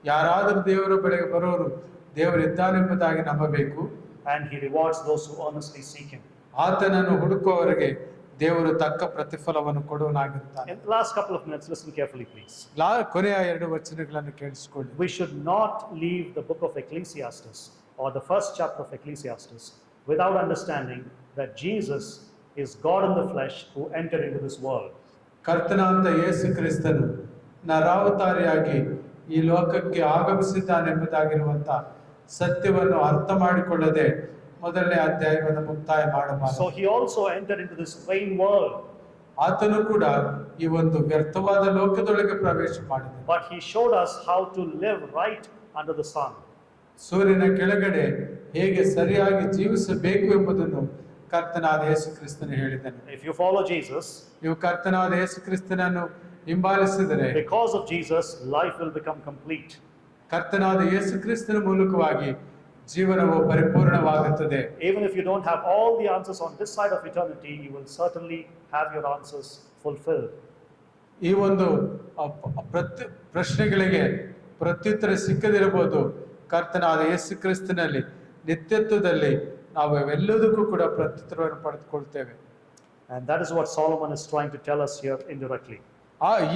ಯಾರಾದರೂ ದೇವರ ಬಳಿಗೆ ಬರೋರು ದೇವರಿದ್ದಾನೆಂಬುದಾಗಿ ನಂಬಬೇಕು. and he rewards those who earnestly seek him. ಆತನನ್ನು ಹುಡುಕುವವರಿಗೆ ದೇವರು ತಕ್ಕ ಪ್ರತಿಫಲವನ್ನು ಕೊಡುವನಾಗಿರುತ್ತಾನೆ. In the last couple of minutes, listen carefully, please. ಕೊನೆಯ 2 ವಚನಗಳನ್ನು ಕೇಳಿಸಿಕೊಳ್ಳಿ. We should not leave the book of Ecclesiastes or the first chapter of Ecclesiastes without understanding that Jesus is God in the flesh who entered into this world. ಕರ್ತನಾದ ಯೇಸು ಕ್ರಿಸ್ತನು ನರಾವತಾರಿಯಾಗಿ ಈ ಲೋಕಕ್ಕೆ ಆಗಮಿಸಿದ್ದಾನೆಂಬುದಾಗಿರುವಂತ ಸತ್ಯವನ್ನು ಅರ್ಥ ಮಾಡಿಕೊಳ್ಳದೆ ಮೊದಲನೇ ಅಧ್ಯಾಯವನ್ನು ಮುಕ್ತಾಯ ಮಾಡಬಾರದು. So he also entered into this vain world. ಆತನು ಕೂಡ ಈ ಒಂದು ವ್ಯರ್ಥವಾದ ಲೋಕದೊಳಗೆ ಪ್ರವೇಶ ಮಾಡಿದ. But he showed us how to live right under the sun. ಸೂರ್ಯನ ಕೆಳಗಡೆ ಹೇಗೆ ಸರಿಯಾಗಿ ಜೀವಿಸಬೇಕು ಎಂಬುದನ್ನು ಕರ್ತನಾದ ಯೇಸು ಕ್ರಿಸ್ತನು ಹೇಳಿದನು. If you follow Jesus, ನೀವು ಕರ್ತನಾದ ಯೇಸು ಕ್ರಿಸ್ತನನ್ನು ಹಿಂಬಾಲಿಸಿದರೆ, because of Jesus, life will become complete. ಕರ್ತನಾದ ಯೇಸು ಕ್ರಿಸ್ತನ ಮೂಲಕವಾಗಿ ಜೀವನವು ಪರಿಪೂರ್ಣವಾಗುತ್ತದೆ. Even if you don't have all the answers on this side of eternity, you will certainly have your answers fulfilled. ಈ ಒಂದು ಪ್ರಶ್ನೆಗಳಿಗೆ ಪ್ರತ್ಯುತ್ತರ ಸಿಕ್ಕದಿರಬಹುದು. ಕರ್ತನಾದ ಯೇಸು ಕ್ರಿಸ್ತನಲ್ಲಿ ನಿತ್ಯತ್ವದಲ್ಲಿ ನಾವು ಎಲ್ಲದಕ್ಕೂ ಕೂಡ ಪ್ರತ್ಯುತ್ತರವನ್ನು ಪಡೆದುಕೊಳ್ತೇವೆ. And that is what Solomon is trying to tell us here indirectly.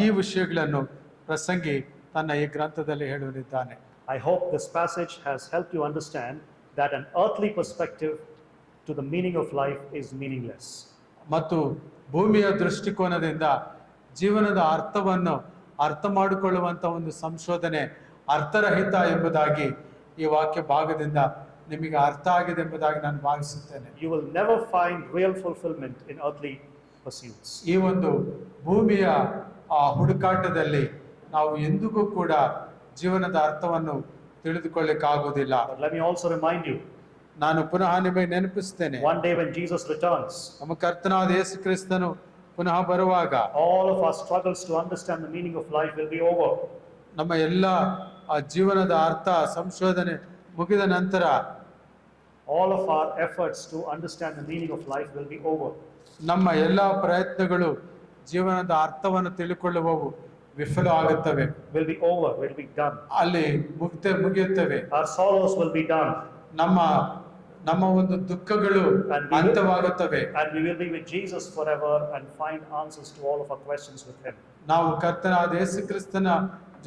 ಈ ವಿಷಯಗಳನ್ನು ಪ್ರಸಂಗಿ ತನ್ನ ಈ ಗ್ರಂಥದಲ್ಲಿ ಹೇಳುತ್ತಿದ್ದಾನೆ. I hope this passage has helped you understand that an earthly perspective to the meaning of life is meaningless. ಮತ್ತು ಭೂಮಿಯ ದೃಷ್ಟಿಕೋನದಿಂದ ಜೀವನದ ಅರ್ಥವನ್ನು ಅರ್ಥ ಮಾಡಿಕೊಳ್ಳುವಂತ ಒಂದು ಸಂಶೋಧನೆ ಅರ್ಥರಹಿತ ಎಂಬುದಾಗಿ ಈ ವಾಕ್ಯ ಭಾಗದಿಂದ ನಿಮಗೆ ಅರ್ಥ ಆಗಿದೆ ಎಂಬುದಾಗಿ ನಾನು ಭಾವಿಸುತ್ತೇನೆ. You will never find real fulfillment in earthly pursuits. ಈ ಒಂದು ಭೂಮಿಯ ಹುಡುಕಾಟದಲ್ಲಿ ನಾವು ಎಂದಿಗೂ ಕೂಡ ಜೀವನದ ಅರ್ಥವನ್ನು ತಿಳಿದುಕೊಳ್ಳಿಕ್ಕಾಗುವುದಿಲ್ಲ. But let me also remind you, ನಾನು ಪುನಃ ನಿಮಗೆ ನೆನಪಿಸ್ತೇನೆ, one day when Jesus returns, ನಮ್ಮ ಕರ್ತನಾದ ಯೇಸು ಕ್ರಿಸ್ತನು ಪುನಃ ಬರುವಾಗ all of our struggles to understand the meaning of life will be over. ನಮ್ಮ ಎಲ್ಲ ಜೀವನದ ಅರ್ಥ ಸಂಶೋಧನೆ ಮುಗಿದ ನಂತರ all of our efforts to understand the meaning of life will be over. ನಮ್ಮ ಎಲ್ಲ ಪ್ರಯತ್ನಗಳು ಜೀವನದ ಅರ್ಥವನ್ನು ತಿಳಿದುಕೊಳ್ಳುವವು ವಿಫಲವಾಗುತ್ತವೆ. Will be over, will be done. ಅಲ್ಲಿ ಮುಗಿಯುತ್ತವೆ. Our sorrows will be done. ನಮ್ಮ ಒಂದು ದುಃಖಗಳು ಅಂತ್ಯವಾಗುತ್ತವೆ. And we will be with Jesus forever and find answers to all of our questions with him. ನಾವು ಕರ್ತನಾದ ಯೇಸು ಕ್ರಿಸ್ತನ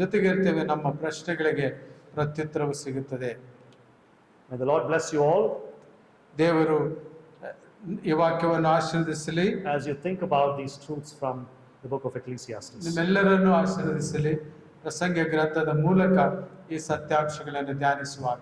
ಜೊತೆಗೆ ಇರ್ತೇವೆ. ನಮ್ಮ ಪ್ರಶ್ನೆಗಳಿಗೆ ಪ್ರತ್ಯುತ್ತರವು ಸಿಗುತ್ತದೆ. May the Lord bless you all. ದೇವರು ಈ ವಾಕ್ಯವನ್ನು ಆಶೀರ್ವದಿಸಲಿ. As you think about these truths from the book of Ecclesiastes. ನಿಮ್ಮೆಲ್ಲರನ್ನು ಆಶೀರ್ವದಿಸಲಿ. ಪ್ರಸಂಗ ಗ್ರಂಥದ ಮೂಲಕ ಈ ಸತ್ಯಾಂಶಗಳನ್ನು ಧ್ಯಾನಿಸುವಾಗ